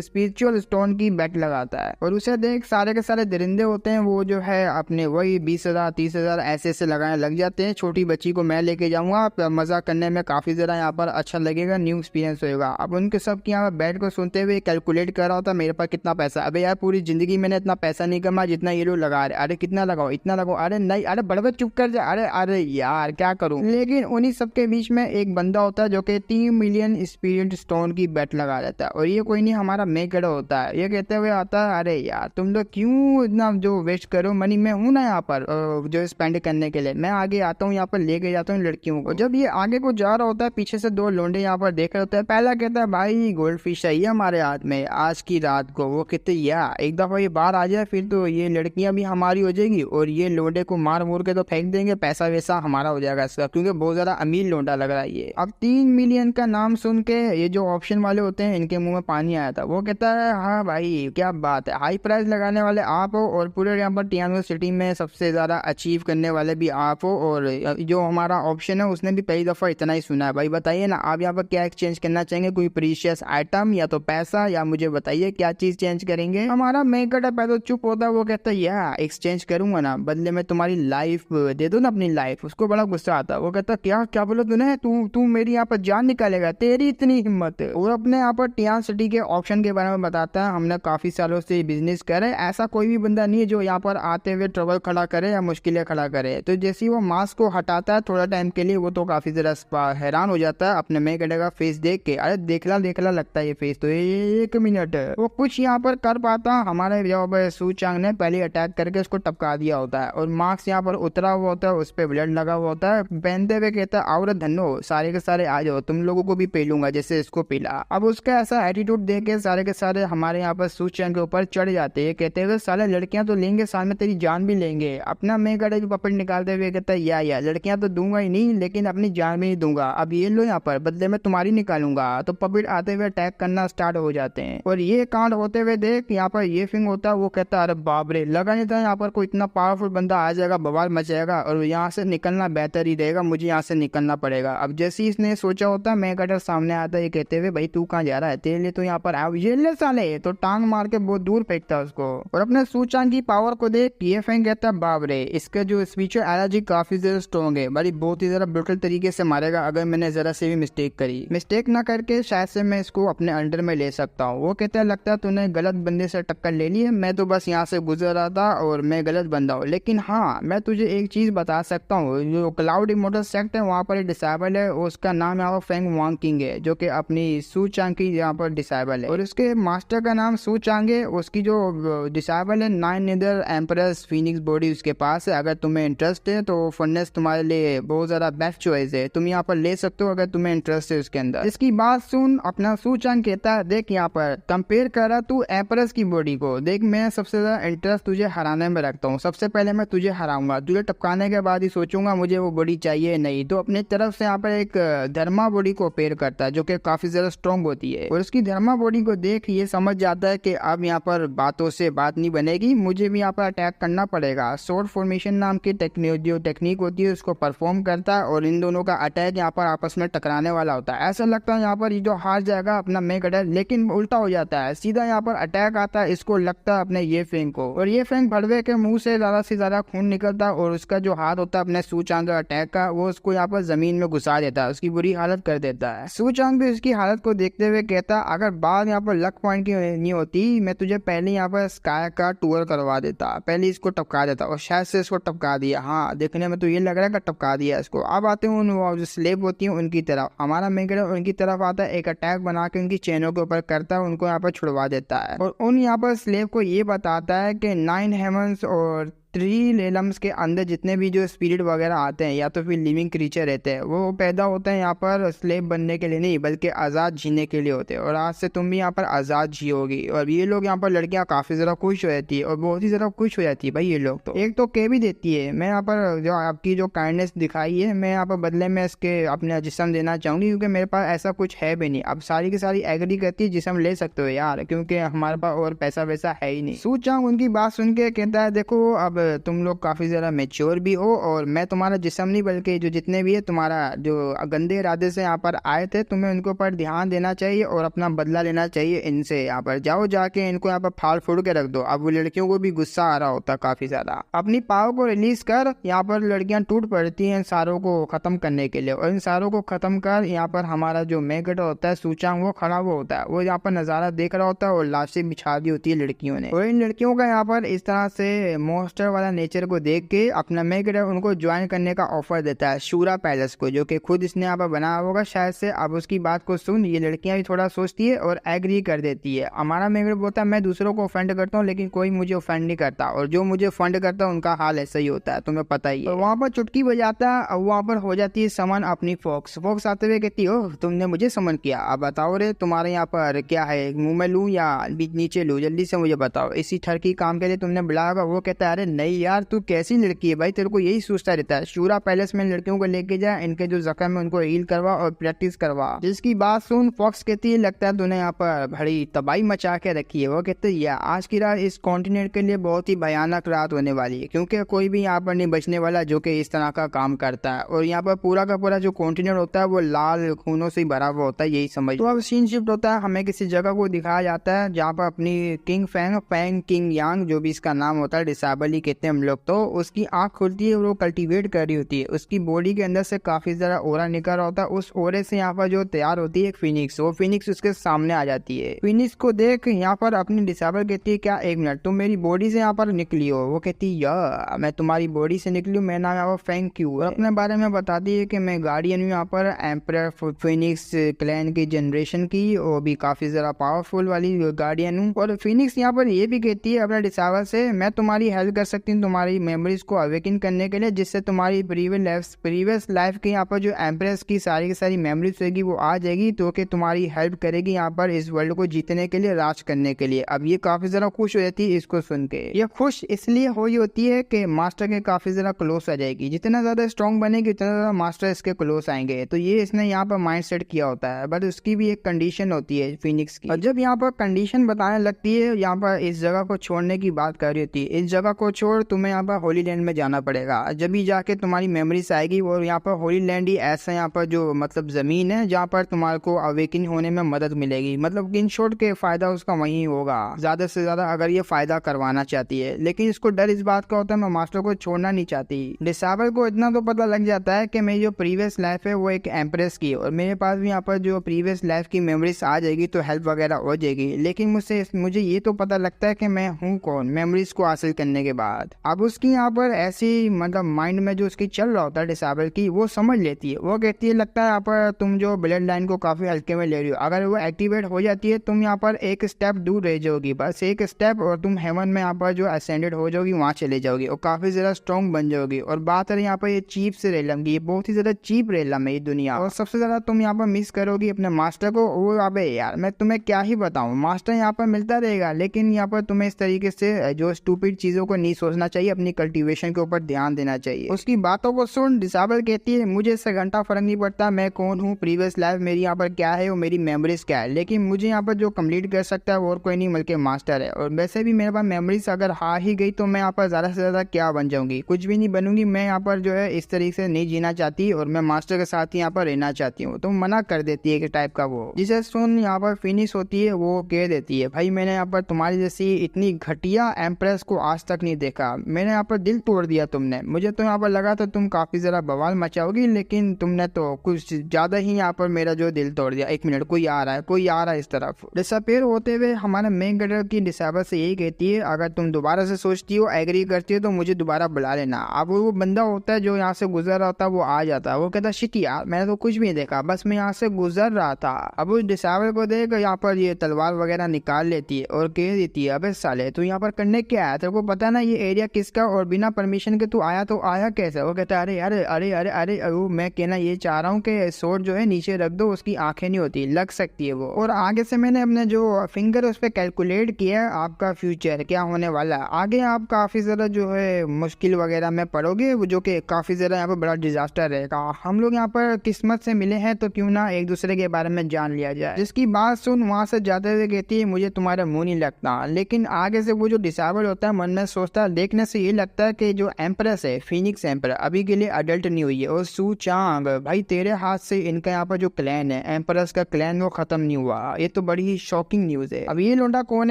स्पिरिचुअल स्टोन की बेट लगाता है। और उसे देख सारे के सारे दरिंदे होते हैं वो जो है अपने वही 20,000 30,000 ऐसे लगाने लग जाते हैं। छोटी बच्ची को मैं लेके जाऊंगा, मजा करने में काफी ज्यादा यहाँ पर अच्छा लगेगा, न्यू एक्सपीरियंस होगा। अब उनके सब की यहाँ बैठ को सुनते हुए कैलकुलेट कर रहा होता मेरे पास कितना पैसा। अबे यार पूरी जिंदगी मैंने इतना पैसा नहीं कमा जितना ये लोग लगा रहे। अरे कितना लगाओ, इतना लगाओ, अरे नहीं, अरे बड़बड़ चुप कर जा, अरे अरे यार क्या करूं। लेकिन उन्हीं सबके बीच में एक बंदा होता है जो कि 3 मिलियन स्पिरिट स्टोन की बेट लगा देता है, और ये कोई नहीं हमारा मेगड होता है। ये कहते हुए आता है अरे यार तुम लोग क्यों इतना जो वेस्ट करो मनी, मैं हूं ना यहाँ पर जो स्पेंड करने के लिए, मैं आगे आता हूँ, यहाँ पर लेके जाता हूँ लड़कियों को। जब ये आगे को जा रहा होता है पीछे से दो लोंडे यहाँ पर देख रहे होते हैं। पहला कहता है भाई गोल्ड फिश है ये हमारे हाथ में आज की रात को। वो कहते यार एक दफा ये बाहर आ जाए फिर तो ये लड़कियां भी हमारी हो जाएगी और ये लोंडे को मार मोर के तो फेंक देंगे, पैसा वैसा हमारा हो जाएगा इसका, क्योंकि बहुत ज्यादा अमीर लोंडा लग रहा है ये। अब 3 मिलियन का नाम सुन के ये जो ऑप्शन वाले होते हैं इनके मुंह में पानी आया था। वो कहता है हाँ भाई क्या बात है, हाई प्राइस लगाने वाले आप हो और पूरे यहाँ पर टियानो सिटी में सबसे ज्यादा अचीव करने वाले भी आप हो, और जो हमारा ऑप्शन है उसने भी पहली दफा इतना ही सुना है। भाई बताइए ना आप यहाँ पर क्या एक्सचेंज करना चाहेंगे, कोई प्रीशियस आइटम या तो पैसा, या मुझे बताइए क्या चीज चेंज करेंगे। हमारा मेकअप है तो चुप होता है। वो कहता है यार एक्सचेंज करूंगा ना, बदले में तुम्हारी लाइफ दे दो ना, अपनी लाइफ। उसको बड़ा गुस्सा आता है। वो कहता क्या क्या बोला तूने, तू मेरी यहाँ पर जान निकालेगा, तेरी इतनी हिम्मत है। और अपने यहाँ पर टियान सिटी के ऑप्शन के बारे में बताता है, हमने काफी सालों से बिजनेस करे, ऐसा कोई भी बंदा नहीं है जो यहाँ पर आते हुए ट्रबल खड़ा करे या मुश्किलें खड़ा करे। तो जैसे ही वो मास्क को हटाता है थोड़ा टाइम के लिए, वो तो काफी जरा हैरान हो जाता है अपने मेकअप का फेस देख के। अरे देखला देखला लगता है ये फेस, तो 1 मिनट वो कुछ यहाँ पर कर पाता। हमारे जब सूचांग ने पहले अटैक करके उसको टपका दिया होता है और मार्क्स यहाँ पर उतरा हुआ होता है, उस पर ब्लड लगा हुआ होता है। पहनते हुए कहता है औरत धन्नो सारे के सारे आ जाओ, तुम लोगों को भी पी लूंगा जैसे इसको पीला। अब उसका ऐसा एटीट्यूड देख के सारे के सारे हमारे यहाँ पर सूचांग के ऊपर चढ़ जाते हैं, कहते हुए साले लड़कियां तो लेंगे साथ में तेरी जान भी लेंगे। अपना मेगड़ पपड़ निकालते हुए कहता है या लड़कियां तो दूंगा ही नहीं लेकिन अपनी जान भी नहीं दूंगा, अब ये लो यहाँ पर बदले में तुम्हारी निकालूंगा। तो पपड़ आते हुए अटैक करना स्टार्ट हो जाते हैं और ये कांड होते हुए देख यहाँ पर ये फिंग होता है। वो कहता है अरे बाप रे, लगा नहीं था यहाँ पर कोई इतना पावरफुल बंदा आ जाएगा, बवाल मचेगा और यहाँ से निकलना बेहतर ही रहेगा, मुझे यहाँ से निकलना पड़ेगा। अब जैसे ही इसने सोचा होता है मैगडर सामने आता है ये कहते हुए भाई तू कहाँ जा रहा है, तेरे लिए तो यहाँ पर आया, ये ले साले, तो टांग मार के बहुत दूर फेंकता है उसको। और अपने सूचांग की पावर को देख ये फैंग कहता है बाप रे, इसका जो स्पीचर एनर्जी काफी ज्यादा स्ट्रॉन्ग है भाई, बहुत ही ज्यादा ब्रूटल तरीके से मारेगा अगर मैंने जरा से भी मिस्टेक ना करके शायद से मैं इसको अपने अंडर में ले सकता हूँ। वो कहता है लगता है तूने गलत बंदे से टक्कर ले ली है, मैं तो बस यहाँ से गुजर रहा था और मैं गलत बंदा हूँ, लेकिन हाँ मैं तुझे एक चीज बता सकता हूँ, जो क्लाउड इमोर्टल सेक्ट है वहाँ पर डिसेबल है, उसका नाम यहाँ पर फेंग वांग किंग है, जो कि अपनी सूचांग की यहाँ पर डिसेबल है, और उसके मास्टर का नाम सूचांग है। उसकी जो डिसेबल है 9 नीदर एम्परस फीनिक्स बॉडी उसके पास है। अगर तुम्हें इंटरेस्ट है तो फर्नेस तुम्हारे लिए बहुत ज्यादा बेस्ट चॉइस है, तुम यहाँ पर ले सकते हो अगर तुम्हें इंटरेस्ट है उसके अंदर। इसकी बात सुन अपना सूचांग कहता है देख यहाँ पर कंपेयर कर रहा तू एम्परस की बॉडी को, देख मैं सबसे ज्यादा इंटरेस्ट तुझे हराने में रखता हूँ, सबसे पहले मैं तुझे हराऊंगा, तुझे टपकाने के बाद ही सोचूंगा मुझे वो बॉडी चाहिए नहीं। तो अपनी तरफ से यहाँ पर एक धर्मा बॉडी को पेयर करता है जो कि काफी ज्यादा स्ट्रॉन्ग होती है, और उसकी धर्मा बॉडी को देख ये समझ जाता है कि अब यहाँ पर बातों से बात नहीं बनेगी, मुझे भी यहाँ पर अटैक करना पड़ेगा। शॉर्ट फॉर्मेशन नाम की टेक्निक होती है उसको परफॉर्म करता है, और इन दोनों का अटैक यहाँ पर आपस में टकराने वाला होता है। ऐसा लगता है यहाँ पर ये जो हार जाएगा अपना मेगाडर, लेकिन उल्टा हो जाता है, सीधा यहाँ पर अटैक आता है, इसको लगता है अपने ये फेंग को, और ये फेंग भड़वे के मुंह से ज्यादा खून निकलता है, और उसका जो हाथ होता है अपने सूचांग अटैक का वो उसको यहाँ पर जमीन में घुसा देता है, उसकी बुरी हालत कर देता है। सूचांग भी उसकी हालत को देखते हुए कहता अगर बात यहाँ पर लक पॉइंट की नहीं होती मैं तुझे पहले यहाँ पर स्काई का टूर करवा देता, पहले इसको टपका देता, और शायद से इसको टपका दिया, हाँ देखने में तो ये लग रहा है कि टपका दिया इसको। अब आते हैं उन जो स्लेव होती हैं उनकी तरफ, हमारा मेगाडर उनकी तरफ आता है, एक अटैक बना के उनकी चेनों के ऊपर करता है, उनको यहाँ पर छुड़वा देता है, और उन यहाँ पर स्लेव को ये बताता है कि 9 हेवंस और 3 रेलम्स के अंदर जितने भी जो स्पिरिट वगैरह आते हैं या तो फिर लिविंग क्रीचर रहते हैं वो पैदा होते हैं यहाँ पर स्लेव बनने के लिए नहीं बल्कि आज़ाद जीने के लिए होते हैं, और आज से तुम भी यहाँ पर आज़ाद जियोगी। और ये लोग यहाँ पर लड़कियाँ काफ़ी ज़्यादा खुश हो जाती है, और बहुत ही ज़्यादा खुश हो जाती है भाई ये लोग, तो एक तो कह भी देती है मैं यहाँ पर जो आपकी जो काइंडनेस दिखाई है मैं यहाँ पर बदले में इसके अपने जिस्म देना चाहूँगी, क्योंकि मेरे पास ऐसा कुछ है भी नहीं। अब सारी की सारी एग्री करती है जिस्म ले सकते हो यार, क्योंकि हमारे पास और पैसा वैसा है ही नहीं। सूचांग उनकी बात सुन के कहता है देखो अब तुम लोग काफी ज्यादा मेच्योर भी हो, और मैं तुम्हारा जिस्म नहीं बल्कि जो जितने भी है तुम्हारा जो गंदे इरादे से यहाँ पर आए थे तुम्हें उनको पर ध्यान देना चाहिए और अपना बदला लेना चाहिए इनसे। यहाँ पर जाओ जाके इनको यहाँ पर फाड़ फूड़ के रख दो। अब वो लड़कियों को भी गुस्सा आ रहा होता काफी ज्यादा, अपनी पावर को रिलीज कर यहाँ पर लड़कियां टूट पड़ती हैं इन सारों को खत्म करने के लिए, और इन सारों को खत्म कर यहाँ पर हमारा जो मेगाडर होता है सूचांग वो खड़ा हुआ होता है, वो यहाँ पर नजारा देख रहा होता है, और लाशें बिछा दी होती है लड़कियों ने, और इन लड़कियों का यहाँ पर इस तरह से मॉन्स्टर वाला नेचर को देख के अपना मेगाडर उनको ज्वाइन करने का ऑफर देता है शूरा पैलेस को, जो कि खुद इसने यहाँ पर बनाया होगा शायद से। अब उसकी बात को सुन ये लड़कियां भी थोड़ा सोचती है और एग्री कर देती है। हमारा मेगाडर बोलता है मैं दूसरों को ऑफेंड करता हूँ लेकिन कोई मुझे ऑफेंड नहीं करता, और जो मुझे फंड करता है उनका हाल ऐसा ही होता है, तुम्हें पता ही है। वहाँ पर चुटकी बजाता है और वहाँ पर हो जाती है समन अपनी फोक्स आते हुए कहती हो तुमने मुझे समन किया, अब बताओ रे तुम्हारे यहाँ पर क्या है, मुंह में लूं या नीचे लूं, जल्दी से मुझे बताओ, इसी ठरकी काम के लिए तुमने बुलाया होगा। वो कहता है अरे नहीं यार तू कैसी लड़की है भाई, तेरे को यही सोचता रहता है, शूरा पैलेस में लड़कियों को लेके जा, इनके जो जख्म है उनको हील करवा और प्रैक्टिस करवा। जिसकी बात सुन फॉक्स कहती है लगता है तूने यहाँ पर बड़ी तबाही मचा के रखी है। वो कहते हैं आज की रात इस कॉन्टिनेंट के लिए बहुत ही भयानक रात होने वाली है, क्योंकि कोई भी यहाँ पर नहीं बचने वाला जो कि इस तरह का काम करता है, और यहाँ पर पूरा का पूरा जो कॉन्टिनेंट होता है वो लाल खूनों से भरा हुआ होता है, यही समझ। तो अब सीन शिफ्ट होता है, हमें किसी जगह को दिखाया जाता है जहाँ पर अपनी किंग फैंग किंग यांग जो भी इसका नाम होता है डिसेबल ही कहते हैं हम लोग, तो उसकी आंख खुलती है और वो कल्टीवेट कर रही होती है, उसकी बॉडी के अंदर से काफी ज्यादा ओरा निकल रहा होता है, उस ओरे से यहाँ पर जो तैयार होती है एक फिनिक्स, वो फिनिक्स उसके सामने आ जाती है। फिनिक्स को देख यहाँ पर अपनी डिसेबल कहती है क्या एक मिनट तुम मेरी बॉडी से यहाँ पर निकली हो। वो कहती है या मैं तुम्हारी बॉडी से निकली हूँ, मेरा नाम यहाँ पर फैंग क्यू, और अपने बारे में बताती है कि मैं गार्डियन हूँ यहाँ पर एम्परर फिनिक्स क्लैन की जनरेशन की, और भी काफी ज्यादा पावरफुल वाली गार्डियन हूँ। और फिनिक्स यहाँ पर ये भी कहती है अपने डिसेबल से मैं तुम्हारी हेल्प कर सकती हूँ तुम्हारी मेमोरीज को अवेकन करने के लिए, जिससे तुम्हारी प्रीवियस लाइफ की यहाँ पर जो एम्प्रेस की सारी मेमोरीज होगी वो आ जाएगी, तो कि तुम्हारी हेल्प करेगी यहाँ पर इस वर्ल्ड को जीतने के लिए, राज करने के लिए। अब ये काफी ज्यादा खुश हो जाती है इसको सुन के। ये खुश इसलिए हो होती है कि मास्टर के काफी ज्यादा क्लोज आ जाएगी, जितना ज्यादा स्ट्रॉन्ग बनेगी उतना ज्यादा मास्टर इसके क्लोज आएंगे, तो ये इसने यहाँ पर माइंड सेट किया होता है। बट उसकी भी एक कंडीशन होती है फिनिक्स की, और जब यहाँ पर कंडीशन बताने लगती है यहाँ पर इस जगह को छोड़ने की बात कर रही होती है, इस जगह को छोड़ श्योर तुम्हें यहाँ पर होली लैंड में जाना पड़ेगा, जब भी जाके तुम्हारी मेमोरीज आएगी। और यहाँ पर होली लैंड ही ऐसा यहाँ पर जो मतलब जमीन है जहाँ पर तुम्हारे को अवेकिन होने में मदद मिलेगी। मतलब इन शॉर्ट के फायदा उसका वही होगा ज्यादा से ज्यादा, अगर ये फायदा करवाना चाहती है। लेकिन इसको डर इस बात का होता है मैं मास्टर को छोड़ना नहीं चाहती। डिसेबल को इतना तो पता लग जाता है कि मेरी जो प्रीवियस लाइफ है वो एक एम्प्रेस की, और मेरे पास भी यहाँ पर जो प्रीवियस लाइफ की मेमोरीज आ जाएगी तो हेल्प वगैरह हो जाएगी। लेकिन मुझे ये तो पता लगता है कि मैं हूँ कौन मेमोरीज को हासिल करने के बाद। अब उसकी यहाँ पर ऐसी मतलब माइंड में जो उसकी चल रहा होता है डिसेबल की, वो समझ लेती है। वो कहती है लगता है यहाँ पर तुम जो ब्लड लाइन को काफी हल्के में ले रही हो, अगर वो एक्टिवेट हो जाती है तुम यहाँ पर एक स्टेप दूर रह जाओगी, बस एक स्टेप, और तुम हेवन में यहाँ पर जो असेंडेड हो जाओगी वहां चले जाओगी और काफी ज्यादा स्ट्रॉन्ग बन जाओगी। और बात है यहाँ पर ये चीप से रेलम की, ये बहुत ही ज्यादा चीप रेलम है ये दुनिया। और सबसे ज्यादा तुम यहाँ पर मिस करोगी अपने मास्टर को। वो अबे यार मैं तुम्हें क्या ही बताऊं, मास्टर यहाँ पर मिलता रहेगा, लेकिन यहाँ पर तुम्हें इस तरीके से जो स्टूपिड चीजों को नहीं सोचना चाहिए, अपनी कल्टीवेशन के ऊपर ध्यान देना चाहिए। उसकी बातों को सुन। डिसेबल कहती है मुझे इससे घंटा फर्क नहीं पड़ता मैं कौन हूँ, प्रीवियस लाइफ मेरी यहाँ पर क्या है और मेरी मेमोरीज क्या है, लेकिन मुझे यहाँ पर जो कंप्लीट कर सकता है और कोई नहीं बल्कि मास्टर है। और वैसे भी मेरे पास मेमोरीज अगर आ ही गई तो मैं यहाँ पर ज्यादा से ज्यादा क्या बन जाऊंगी, कुछ भी नहीं बनूंगी। मैं यहाँ पर जो है इस तरीके से नहीं जीना चाहती और मैं मास्टर के साथ ही यहाँ पर रहना चाहती हूँ। तो मना कर देती है कि टाइप का वो, जिसे सुन यहाँ पर फिनिश होती है। वो कह देती है भाई मैंने यहाँ पर तुम्हारी जैसी इतनी घटिया एम्प्रेस को आज तक नहीं देखा, मैंने यहाँ पर दिल तोड़ दिया तुमने। मुझे तो यहाँ पर लगा था तुम काफी जरा बवाल मचाओगी, लेकिन तुमने तो कुछ ज्यादा ही यहाँ पर मेरा जो दिल तोड़ दिया। एक मिनट, कोई आ रहा है इस तरफ। डिसअपीयर होते हुए हमारे मेन कैरेक्टर की डिसेबल से यही कहती है अगर तुम दोबारा से सोचती हो, एग्री करती हो तो मुझे दोबारा बुला लेना। अब वो बंदा होता है जो यहाँ से गुजर रहा होता है, वो आ जाता है। वो कहता शिट यार मैंने तो कुछ भी नहीं देखा, बस मैं यहाँ से गुजर रहा था। अब उस डिसेबल को देख यहाँ पर ये तलवार वगैरह निकाल लेती है और कह देती है अबे साले तू यहाँ पर करने क्या आया, तेरे को पता ना ये एरिया किसका, और बिना परमिशन के तू आया तो आया कैसे। वो कहता है अरे अरे अरे अरे अरे वो मैं कहना ये चाह रहा हूँ कि सोर्ड जो है नीचे रख दो, उसकी आंखें नहीं होती, लग सकती है वो। और आगे से मैंने अपने जो फिंगर उस पर कैलकुलेट किया आपका फ्यूचर क्या होने वाला है। आगे आप काफी ज्यादा जो है मुश्किल वगैरह में पड़ोगे, जो कि काफी ज्यादा यहाँ पर बड़ा डिजास्टर रहेगा। हम लोग यहाँ पर किस्मत से मिले हैं तो क्यों ना एक दूसरे के बारे में जान लिया जाए। जिसकी बात सुन वहां से जाते हुए कहती है मुझे तुम्हारा मुंह नहीं लगता। लेकिन आगे से वो जो डिसेबल होता है मन में सोचता है, देखने से ये लगता है कि जो एम्प्रेस है फीनिक्स एम्पर अभी के लिए अडल्ट नहीं हुई है। और सू चांग भाई तेरे हाथ से इनका यहाँ पर जो क्लैन है एम्प्रेस का क्लैन वो खत्म नहीं हुआ, ये तो बड़ी ही शॉकिंग न्यूज है। अब ये लोंडा कौन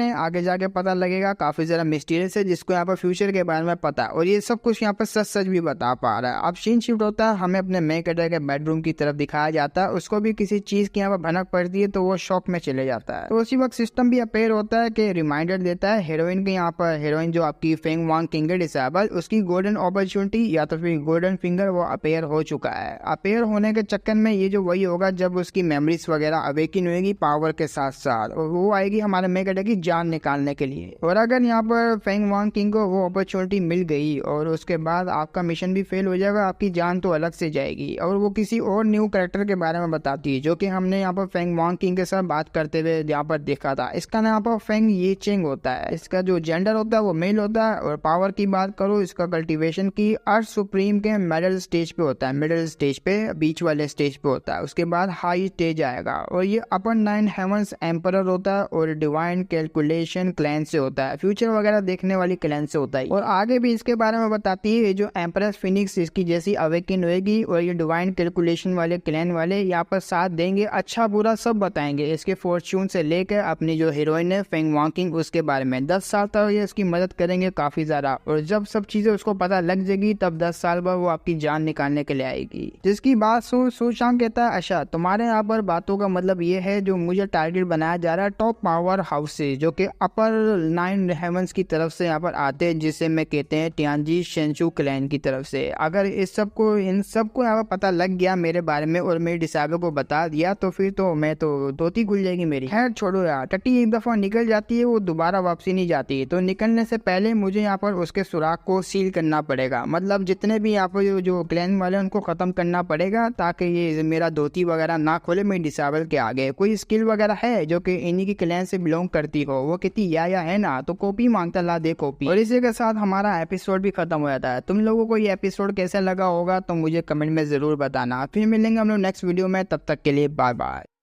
है आगे जाके पता लगेगा, काफी ज्यादा मिस्टीरियस है, जिसको यहाँ पर फ्यूचर के बारे में पता है और ये सब कुछ यहाँ पर सच सच भी बता पा रहा है। अब सीन शिफ्ट होता है, हमें अपने मेन कैरेक्टर के बेडरूम की तरफ दिखाया जाता है। उसको भी किसी चीज की यहाँ पर भनक पड़ती है तो वो शॉक में चले जाता है। तो उसी वक्त सिस्टम भी अपेयर होता है कि रिमाइंडर देता है हीरोइन के, यहाँ पर हीरोइन जो आपकी फेंग वांग किंग है डिसेबल, उसकी गोल्डन अपॉर्चुनिटी या तो फिर गोल्डन फिंगर वो अपेयर हो चुका है। अपेयर होने के चक्कर में ये जो वही होगा जब उसकी मेमोरीज वगैरह अवेकिन होगी पावर के साथ साथ, और वो आएगी हमारे मेन कैरेक्टर की जान निकालने के लिए। और अगर यहाँ पर फेंग वांग किंग को वो अपॉर्चुनिटी मिल गई और उसके बाद आपका मिशन भी फेल हो जाएगा, आपकी जान तो अलग से जाएगी। और वो किसी और न्यू कैरेक्टर के बारे में बताती है जो कि हमने यहाँ पर फेंग वांग किंग के साथ बात करते हुए यहाँ पर देखा था। इसका नाम पर फेंग ये चेंग होता है, इसका जो जेंडर होता है वो मेल होता है। और पावर की बात करो इसका कल्टीवेशन की अर्थ सुप्रीम के मिडिल स्टेज पे होता है, मिडिल स्टेज पे बीच वाले स्टेज पे होता है। उसके बाद हाई स्टेज आएगा और ये अपर 9 हेवंस एम्परर होता है और डिवाइन कैलकुलेशन क्लैन से होता है, फ्यूचर वगैरह देखने वाली क्लैन से होता है। और आगे भी इसके बारे में बताती है जो एम्परस फिनिक्स इसकी जैसी अवेकिन होगी और ये डिवाइन कैलकुलेशन वाले क्लैन वाले यहाँ पर साथ देंगे, अच्छा बुरा सब बताएंगे। इसके फॉर्च्यून से लेकर अपनी जो हीरोइन है फेंग वांग किंग उसके बारे में 10 साल तक ये इसकी मदद करेंगे काफी ज्यादा। और जब सब चीजें उसको पता लग जाएगी तब 10 साल बाद वो आपकी जान निकालने के लिए आएगी। जिसकी बात सुशांग कहता है अच्छा तुम्हारे यहाँ पर बातों का मतलब ये है जो मुझे टारगेट बनाया जा रहा है टॉप पावर हाउसेज जो कि अपर 9 हेवंस की तरफ से यहाँ पर आते हैं, जिसे मैं कहते हैं टियानजी शेंचू क्लैन की तरफ से। अगर इन सबको यहाँ पर पता लग गया मेरे बारे में और मेरे डिसेबल को बता दिया तो फिर तो मैं तो धोती खुल जाएगी मेरी। खैर छोड़ो यार, टट्टी एक दफा निकल जाती है वो दोबारा वापसी नहीं जाती, तो निकलने से पहले मुझे यहाँ पर उसके सुराग को सील करना पड़ेगा। मतलब जितने भी यहाँ पर जो क्लैन वाले उनको खत्म करना पड़ेगा ताकि ये मेरा धोती वगैरह ना खोले मेरे डिसेबल के आगे। कोई स्किल वगैरह है जो कि इन्हीं की क्लैन से बिलोंग करती हो? वो कहती या है ना, तो कॉपी मांगता, ला दे कॉपी। और इसी के साथ हमारा एपिसोड भी खत्म हो जाता है। तुम लोगों को ये एपिसोड कैसा लगा होगा तो मुझे कमेंट में जरूर बताना। फिर मिलेंगे हम लोग नेक्स्ट वीडियो में, तब तक के लिए बाय बाय।